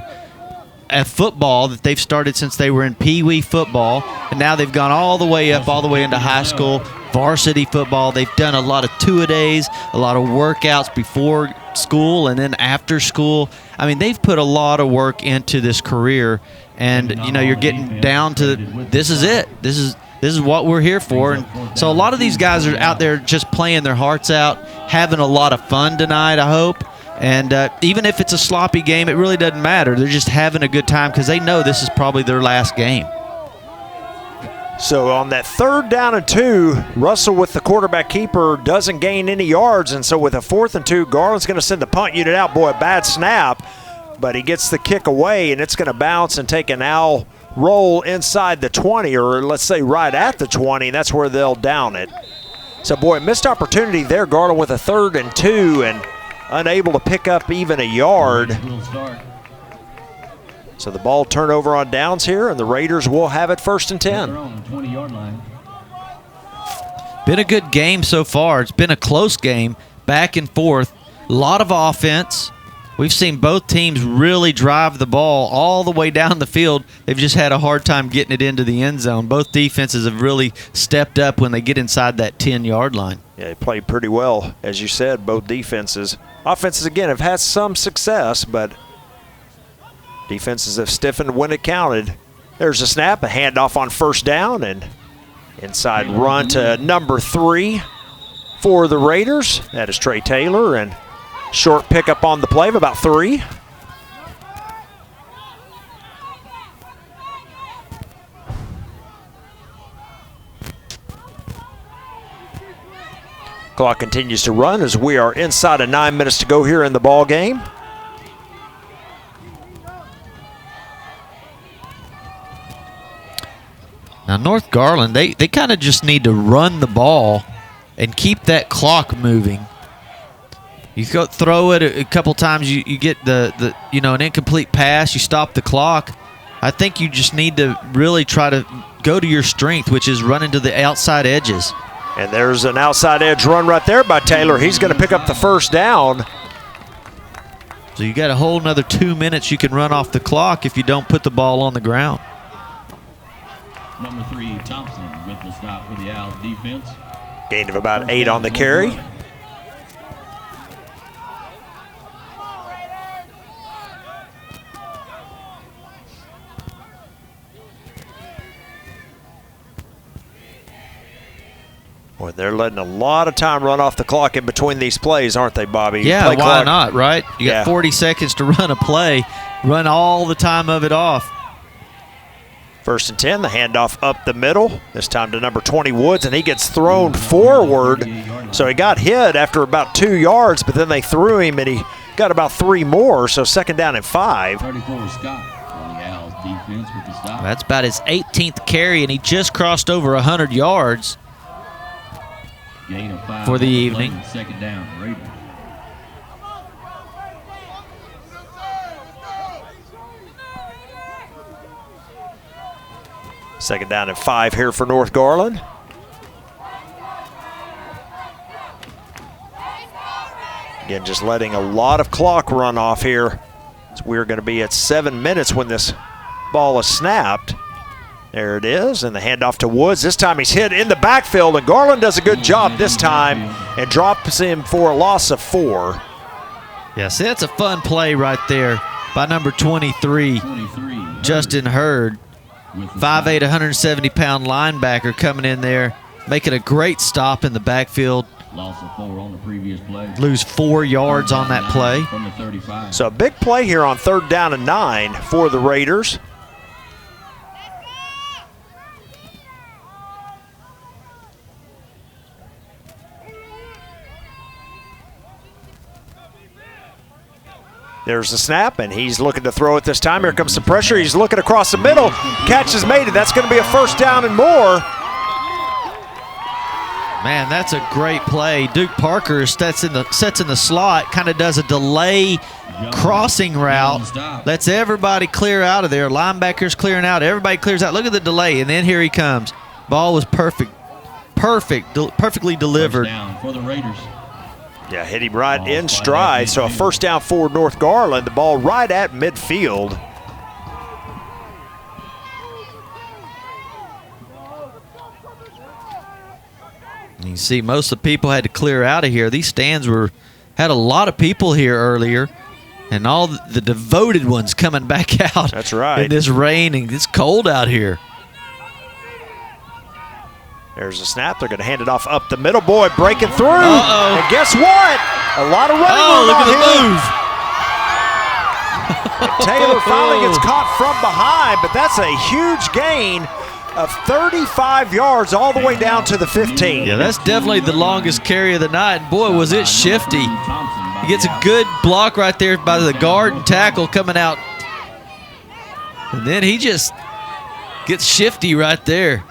at football that they've started since they were in Pee Wee football, and now they've gone all the way up, all the way into high school, varsity football. They've done a lot of two-a-days, a lot of workouts before school and then after school. I mean, they've put a lot of work into this career, and you're getting down to this is it. This is what we're here for. And so a lot of these guys are out there just playing their hearts out, having a lot of fun tonight, I hope. And even if it's a sloppy game, it really doesn't matter. They're just having a good time because they know this is probably their last game. So on that 3rd down and 2, Russell with the quarterback keeper doesn't gain any yards. And so with a 4th and 2, Garland's going to send the punt unit out. Boy, a bad snap, but he gets the kick away, and it's going to bounce and take an Owl roll inside the 20, or let's say right at the 20, and that's where they'll down it. So, boy, missed opportunity there. Garland with a 3rd and 2 and unable to pick up even a yard. So the ball turnover on downs here, and the Raiders will have it 1st and 10. 20-yard line. Been a good game so far. It's been a close game, back and forth. A lot of offense. We've seen both teams really drive the ball all the way down the field. They've just had a hard time getting it into the end zone. Both defenses have really stepped up when they get inside that 10-yard line. Yeah, they played pretty well, as you said, both defenses. Offenses, again, have had some success, but defenses have stiffened when it counted. There's a snap, a handoff on 1st down, and inside run to number 3 for the Raiders. That is Trey Taylor, and short pickup on the play of about 3. Clock continues to run as we are inside of 9 minutes to go here in the ball game. Now, North Garland, they kind of just need to run the ball and keep that clock moving. You go throw it a couple times, you get an incomplete pass, you stop the clock. I think you just need to really try to go to your strength, which is running to the outside edges. And there's an outside edge run right there by Taylor. He's going to pick up the 1st down. So you got a whole another 2 minutes you can run off the clock if you don't put the ball on the ground. Number 3, Thompson, with the stop for the Owls defense. Gain of about 8 on the carry. Boy, they're letting a lot of time run off the clock in between these plays, aren't they, Bobby? Yeah, Play why clock. not, right? You got 40 seconds to run a play, run all the time of it off. 1st and 10, the handoff up the middle. This time to number 20, Woods, and he gets thrown forward. So he got hit after about 2 yards, but then they threw him, and he got about 3 more, so 2nd down and 5. 34, Scott, on the Owls defense with the stop. That's about his 18th carry, and he just crossed over 100 yards. Gain of 5 for the evening. 2nd down, Raiders. Second down and 5 here for North Garland. Again, just letting a lot of clock run off here. So we're going to be at 7 minutes when this ball is snapped. There it is, and the handoff to Woods. This time he's hit in the backfield, and Garland does a good job this time and drops him for a loss of 4. Yeah, see, that's a fun play right there by number 23, Justin Hurd. 5'8", 170-pound linebacker coming in there, making a great stop in the backfield. Loss of 4 on the previous play. Lose 4 yards on that play. From the 35. So a big play here on 3rd down and 9 for the Raiders. There's the snap, and he's looking to throw it this time. Here comes some pressure. He's looking across the middle. Catch is made, and that's going to be a 1st down and more. Man, that's a great play. Duke Parker sets in the slot, kind of does a delay crossing route, lets everybody clear out of there. Linebackers clearing out. Everybody clears out. Look at the delay, and then here he comes. Ball was perfect perfectly delivered. First down for the Raiders. Yeah, hit him right in stride. So a first down for North Garland. The ball right at midfield. You can see most of the people had to clear out of here. These stands had a lot of people here earlier, and all the devoted ones coming back out. That's right. In this rain, and it's cold out here. There's a snap. They're going to hand it off up the middle. Boy, breaking through. Uh-oh. And guess what? A lot of running Oh, room look out at the move. here. Taylor finally gets caught from behind, but that's a huge gain of 35 yards all the way down to the 15. Yeah, that's definitely the longest carry of the night. And boy, was it shifty. He gets a good block right there by the guard and tackle coming out. And then he just gets shifty right there.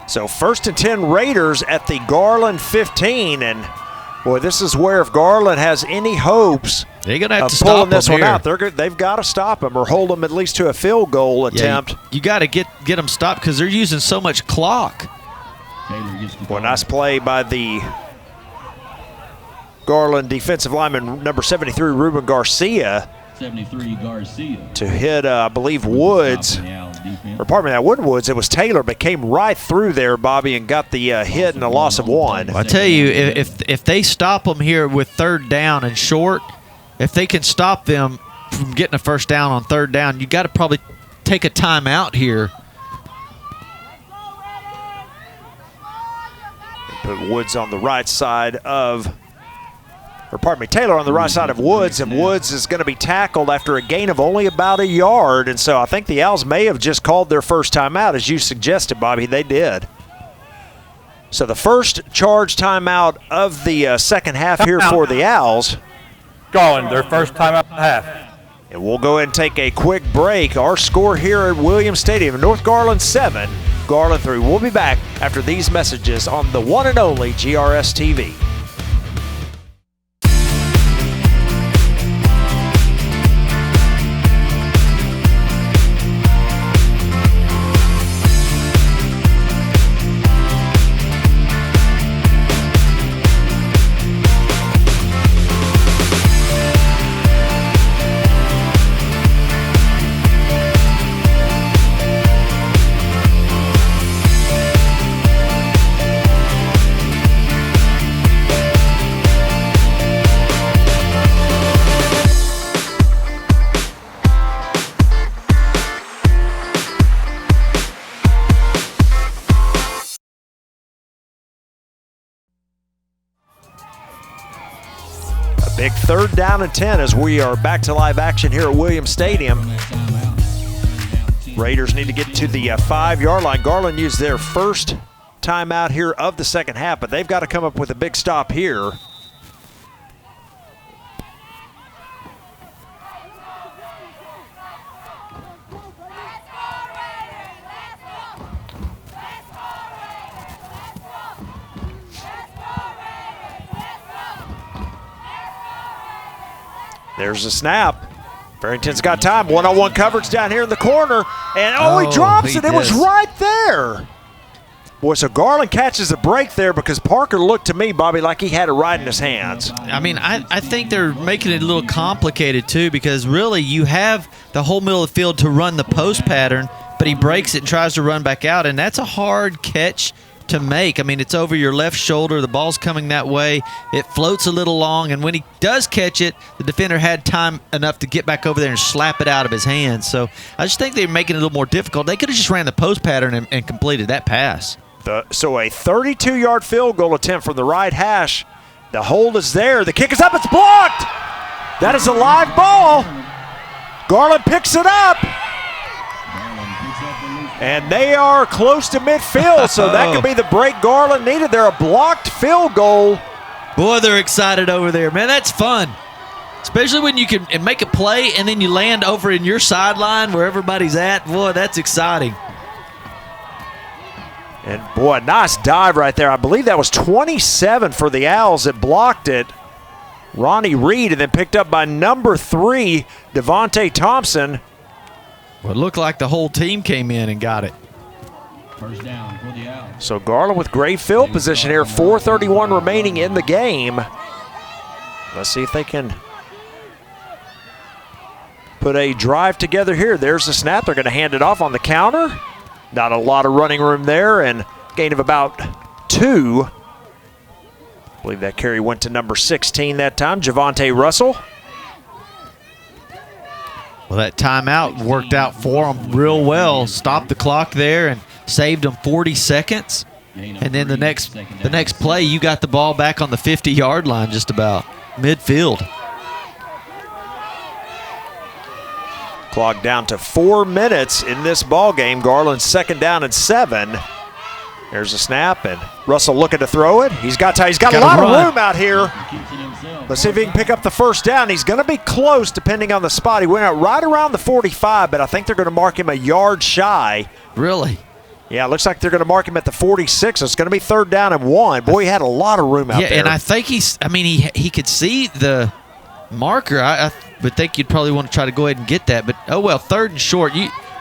So 1st and 10 Raiders at the Garland 15. And boy, this is where if Garland has any hopes They're gonna have of to stop pulling this them one here. out, they've got to stop him or hold them at least to a field goal attempt. You got to get them stopped because they're using so much clock. Taylor gets the Boy, ball. nice play by the Garland defensive lineman, number 73, Ruben Garcia, 73 Garcia. to hit, I believe, Woods. Stopping the Owls defense. Or pardon me, that wasn't Woods. It was Taylor, but came right through there, Bobby, and got the hit and a loss of one. I tell you, if they stop them here with 3rd down and short, if they can stop them from getting a first down on 3rd down, you got to probably take a timeout here. Put Woods on the right side of, or pardon me, Taylor on the right side of Woods, and Woods is going to be tackled after a gain of only about a yard. And so I think the Owls may have just called their first timeout, as you suggested, Bobby. They did. So the first charge timeout of the second half here for the Owls. Garland, their first time out half. And we'll go ahead and take a quick break. Our score here at Williams Stadium, North Garland 7, Garland 3. We'll be back after these messages on the one and only GRS TV. Big 3rd down and 10 as we are back to live action here at Williams Stadium. Raiders need to get to the 5-yard line. Garland used their first timeout here of the second half, but they've got to come up with a big stop here. There's a snap. Barrington's got time. One-on-one coverage down here in the corner. And he drops it. It was right there. Boy, so Garland catches a break there because Parker looked to me, Bobby, like he had it right in his hands. I mean, I think they're making it a little complicated too, because really you have the whole middle of the field to run the post pattern, but he breaks it and tries to run back out, and that's a hard catch to make. I mean, it's over your left shoulder. The ball's coming that way. It floats a little long, and when he does catch it, the defender had time enough to get back over there and slap it out of his hands. So I just think they're making it a little more difficult. They could have just ran the post pattern and completed that pass. So a 32-yard field goal attempt from the right hash. The hold is there. The kick is up. It's blocked. That is a live ball. Garland picks it up. And they are close to midfield, so that could be the break Garland needed. They're a blocked field goal. Boy, they're excited over there, man. That's fun, especially when you can make a play and then you land over in your sideline where everybody's at. Boy, that's exciting. And boy, nice dive right there. I believe that was 27 for the Owls that blocked it. Ronnie Reed, and then picked up by number 3, Devontae Thompson. Well, it looked like the whole team came in and got it. First down for the Owls. So Garland with great field position here, 4:31 remaining in the game. Let's see if they can put a drive together here. There's the snap. They're going to hand it off on the counter. Not a lot of running room there, and gain of about 2. I believe that carry went to number 16 that time, Javonte Russell. Well, that timeout worked out for them real well. Stopped the clock there and saved them 40 seconds. And then the next play, you got the ball back on the 50-yard line, just about midfield. Clock down to 4 minutes in this ball game. Garland's 2nd down and 7. There's a snap, and Russell looking to throw it. He's got a lot of room out here. Let's see if he can pick up the first down. He's going to be close depending on the spot. He went out right around the 45, but I think they're going to mark him a yard shy. Really? Yeah, it looks like they're going to mark him at the 46. It's going to be 3rd down and 1. Boy, he had a lot of room out there. Yeah, and I think he could see the marker. I would think you'd probably want to try to go ahead and get that. But, oh, well, 3rd and short.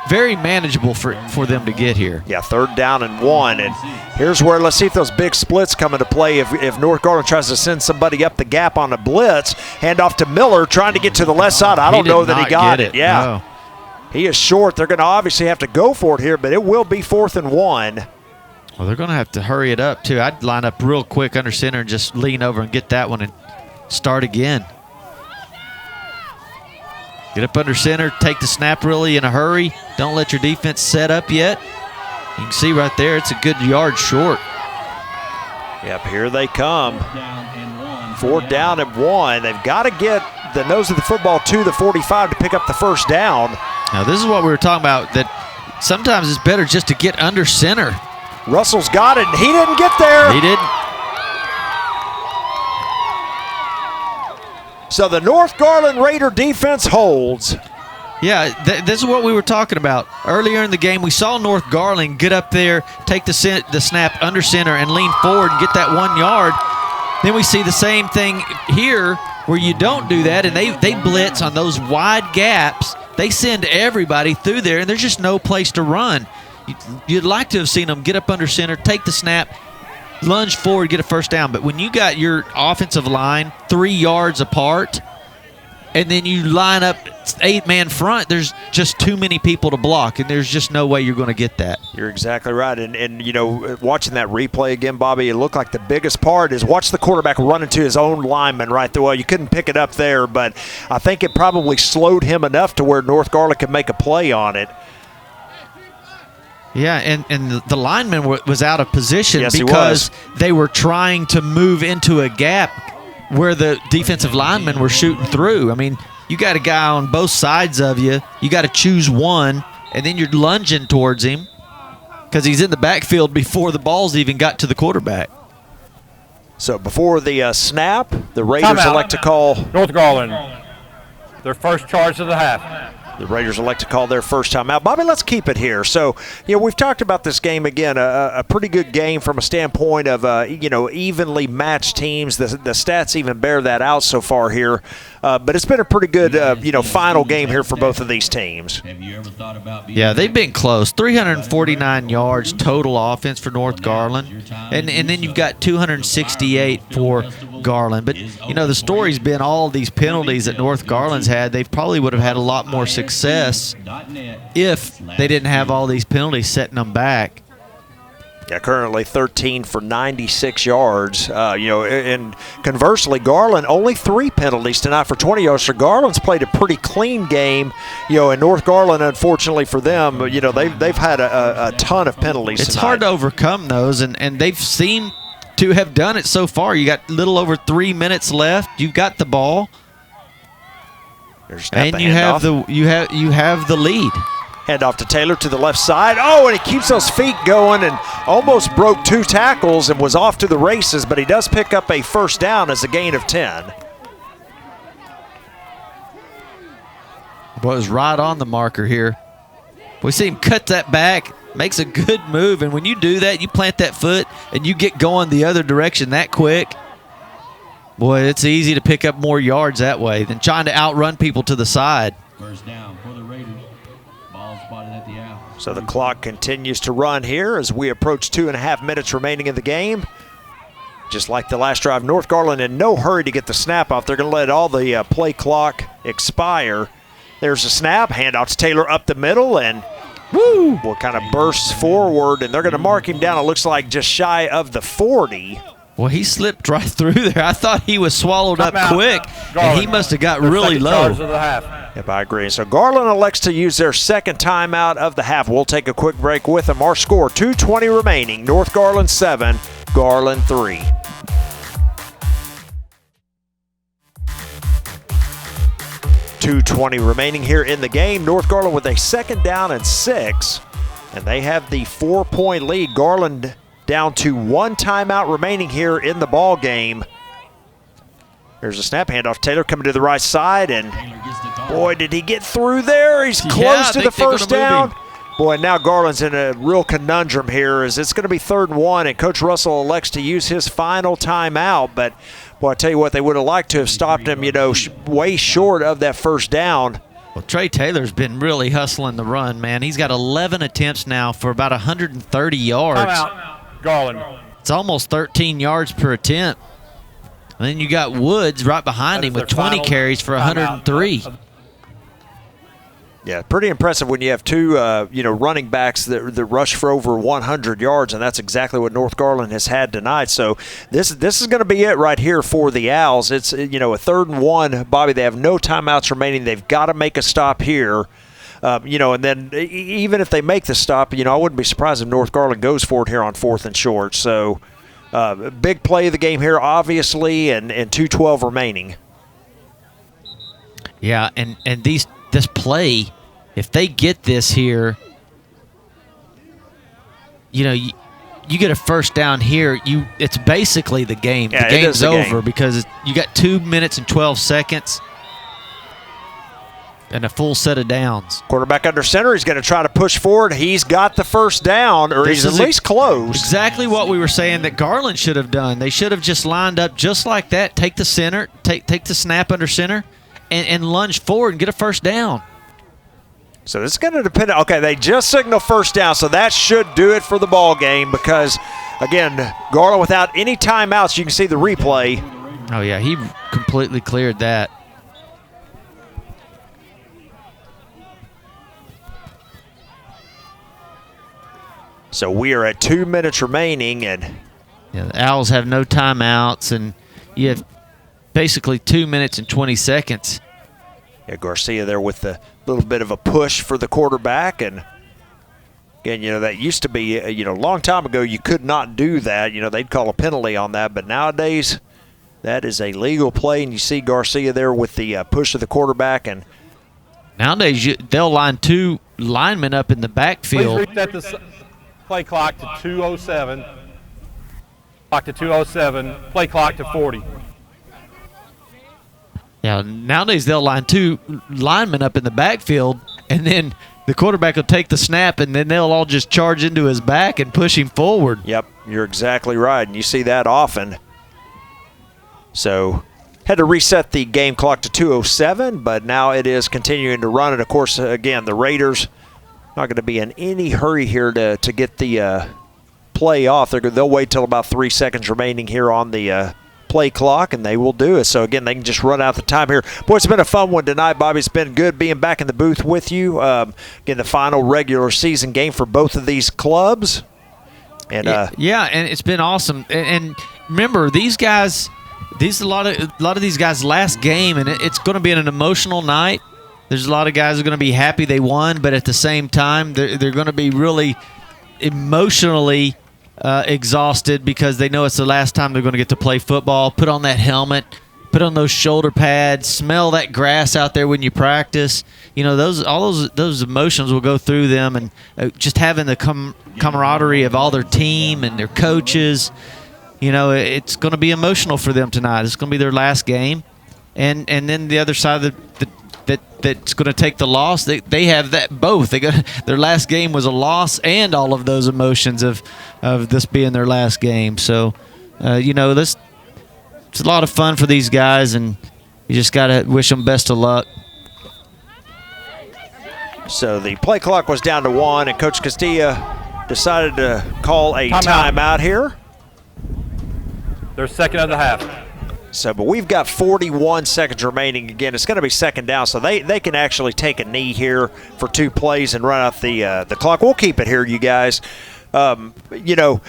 Very manageable for them to get here. Yeah, 3rd down and 1. And here's where, let's see if those big splits come into play. If North Garland tries to send somebody up the gap on a blitz, hand off to Miller, trying to get to the left side. I don't know that he got it. Yeah. No. He is short. They're going to obviously have to go for it here, but it will be 4th and 1. Well, they're going to have to hurry it up, too. I'd line up real quick under center and just lean over and get that one and start again. Get up under center, take the snap really in a hurry. Don't let your defense set up yet. You can see right there, it's a good yard short. Yep, here they come. 4th down and 1. They've got to get the nose of the football to the 45 to pick up the first down. Now, this is what we were talking about, that sometimes it's better just to get under center. Russell's got it, and he didn't get there. He didn't. So the North Garland Raider defense holds. Yeah, this is what we were talking about. Earlier in the game, we saw North Garland get up there, take the snap under center, and lean forward and get that 1 yard. Then we see the same thing here where you don't do that, and they blitz on those wide gaps. They send everybody through there, and there's just no place to run. You'd like to have seen them get up under center, take the snap, lunge forward, get a first down. But when you got your offensive line 3 yards apart, and then you line up 8-man front, there's just too many people to block, and there's just no way you're going to get that. You're exactly right. And you know, watching that replay again, Bobby, it looked like the biggest part is watch the quarterback run into his own lineman right there. Well, you couldn't pick it up there, but I think it probably slowed him enough to where North Garland could make a play on it. Yeah, and the lineman was out of position because they were trying to move into a gap where the defensive linemen were shooting through. I mean, you got a guy on both sides of you. You got to choose one, and then you're lunging towards him because he's in the backfield before the ball's even got to the quarterback. So before the snap, the Raiders elect to call. North Garland, their first charge of the half. The Raiders elect to call their first time out. Bobby, let's keep it here. So, you know, we've talked about this game again, a pretty good game from a standpoint of, you know, evenly matched teams. The stats even bear that out so far here. But it's been a pretty good, you know, final game here for both of these teams. Have you ever thought about being they've been close. 349 yards total offense for North Garland. And then you've got 268 for Garland. But, you know, the story's been all these penalties that North Garland's had. They probably would have had a lot more success if they didn't have all these penalties setting them back. Yeah, currently 13 for 96 yards. You know, and conversely, Garland only 3 penalties tonight for 20 yards. So Garland's played a pretty clean game. You know, and North Garland, unfortunately for them, you know, they've had a ton of penalties It's tonight. hard to overcome those, and they've seemed to have done it so far. You got a little over 3 minutes left. You've got the ball. And you have the lead. Hand off to Taylor to the left side. Oh, and he keeps those feet going and almost broke 2 tackles and was off to the races, but he does pick up a first down as a gain of 10. Was right on the marker here. We see him cut that back, makes a good move, and when you do that, you plant that foot and you get going the other direction that quick. Boy, it's easy to pick up more yards that way than trying to outrun people to the side. First down for the Raiders. Ball spotted at the Owls. So the clock continues to run here as we approach 2.5 minutes remaining in the game. Just like the last drive, North Garland in no hurry to get the snap off. They're going to let all the play clock expire. There's a snap, handoff to Taylor up the middle, and woo! Well, kind of bursts forward, and they're going to mark him down. It looks like just shy of the 40. Well, he slipped right through there. I thought he was swallowed up Timeout. quick, Garland. and he must have got Their really second low. charge of the half. Yep, I agree. So Garland elects to use their second timeout of the half. We'll take a quick break with them. Our score, 2:20 remaining. North Garland 7, Garland 3. .220 remaining here in the game. North Garland with a 2nd down and 6, and they have the 4-point lead. Garland down to 1 timeout remaining here in the ball game. There's a snap handoff. Taylor coming to the right side, and boy, did he get through there. He's close to the first down. Boy, now Garland's in a real conundrum here as it's going to be 3rd and 1, and Coach Russell elects to use his final timeout. But, boy, I tell you what, they would have liked to have stopped him, way short of that first down. Well, Trey Taylor's been really hustling the run, man. He's got 11 attempts now for about 130 yards. Timeout, Garland. It's almost 13 yards per attempt. And then you got Woods right behind him with 20 carries for 103. Yeah, pretty impressive when you have two, running backs that rush for over 100 yards, and that's exactly what North Garland has had tonight. So this is going to be it right here for the Owls. It's, a 3rd and 1. Bobby, they have no timeouts remaining. They've got to make a stop here. And then even if they make the stop, I wouldn't be surprised if North Garland goes for it here on 4th and short. So big play of the game here, obviously, and 2:12 remaining. Yeah, and this play, if they get this here, you get a first down here, it's basically the game. Yeah, the game's over game. because you got 2 minutes and 12 seconds and a full set of downs. Quarterback under center. He's going to try to push forward. He's got the first down, or he's at least close. Exactly what we were saying that Garland should have done. They should have just lined up just like that, take the center, take the snap under center, and lunge forward and get a first down. So it's going to depend. Okay, they just signal first down, so that should do it for the ball game because, again, Garland without any timeouts. You can see the replay. Oh, yeah, he completely cleared that. So we are at 2 minutes remaining, and yeah, the Owls have no timeouts, and you have basically 2 minutes and 20 seconds. yeah, Garcia there with the little bit of a push for the quarterback. And again, that used to be, a long time ago, you could not do that. They'd call a penalty on that. But nowadays, that is a legal play. And you see Garcia there with the push of the quarterback. And nowadays, they'll line 2 linemen up in the backfield. Please reset the play clock to 2:07. Clock to 2:07. Play clock to 40. Yeah, nowadays they'll line 2 linemen up in the backfield, and then the quarterback will take the snap, and then they'll all just charge into his back and push him forward. Yep, you're exactly right, and you see that often. So had to reset the game clock to 2:07, but now it is continuing to run. And, of course, again, the Raiders not going to be in any hurry here to get the play off. They'll wait till about 3 seconds remaining here on the play clock, and they will do it. So, again, they can just run out the time here. Boy, it's been a fun one tonight, Bobby. It's been good being back in the booth with you. Again, the final regular season game for both of these clubs. And yeah, and it's been awesome. And remember, these guys, a lot of these guys' last game, and it's going to be an emotional night. There's a lot of guys who are going to be happy they won, but at the same time, they're going to be really emotionally exhausted because they know it's the last time they're going to get to play football. Put on that helmet, put on those shoulder pads, smell that grass out there when you practice. All those emotions will go through them, and just having the camaraderie of all their team and their coaches. It's going to be emotional for them tonight. It's going to be their last game, and then the other side of that's going to take the loss. They have that both. Their last game was a loss and all of those emotions of this being their last game. So, let's It's a lot of fun for these guys, and you just got to wish them best of luck. So the play clock was down to 1, and Coach Castilla decided to call a timeout here. Their second of the half. So, but we've got 41 seconds remaining. Again, it's going to be second down, so they can actually take a knee here for 2 plays and run out the clock. We'll keep it here, you guys. You know,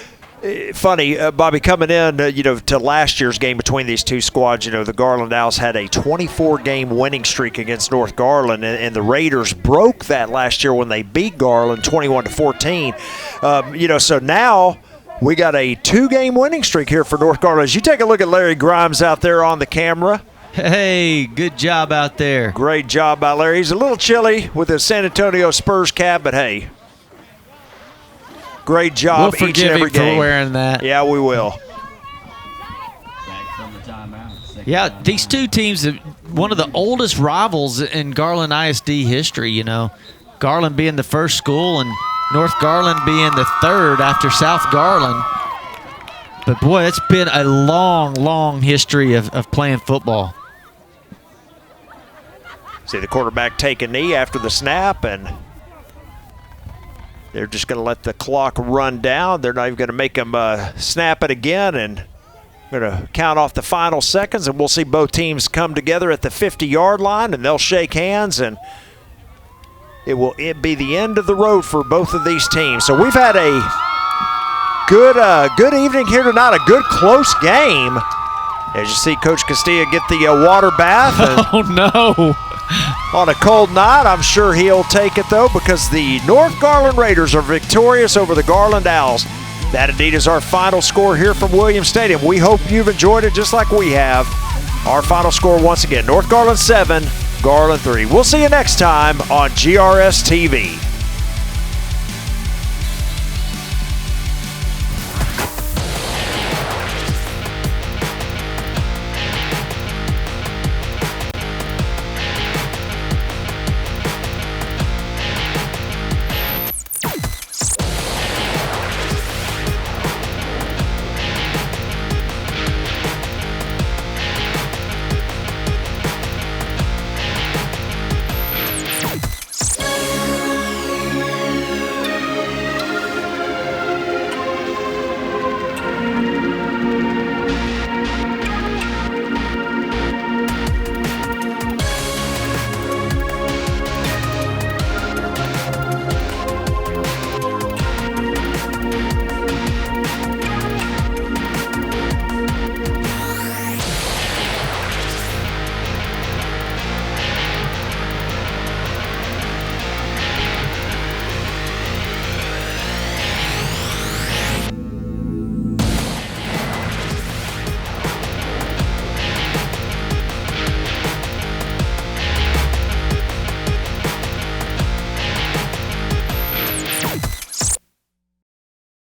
funny, Bobby, coming in, to last year's game between these two squads, the Garland Owls had a 24-game winning streak against North Garland, and the Raiders broke that last year when they beat Garland 21-14. So now we got a 2-game winning streak here for North Garland. As you take a look at Larry Grimes out there on the camera. Hey, good job out there. Great job by Larry. He's a little chilly with his San Antonio Spurs cap, but hey, great job We'll each and every forgive him game. for wearing that. Yeah, we will. Back from the timeout. Second Yeah, down. these two teams are one of the oldest rivals in Garland ISD history, Garland being the first school and North Garland being the third after South Garland. But boy, it's been a long, long history of playing football. See the quarterback take a knee after the snap, and they're just going to let the clock run down. They're not even going to make them snap it again, and going to count off the final seconds, and we'll see both teams come together at the 50-yard line, and they'll shake hands, and it will be the end of the road for both of these teams. So we've had a good evening here tonight, a good close game. As you see Coach Castilla get the water bath. Oh, no. On a cold night, I'm sure he'll take it, though, because the North Garland Raiders are victorious over the Garland Owls. That indeed is our final score here from Williams Stadium. We hope you've enjoyed it just like we have. Our final score once again, North Garland 7, Garland 3. We'll see you next time on GRS TV.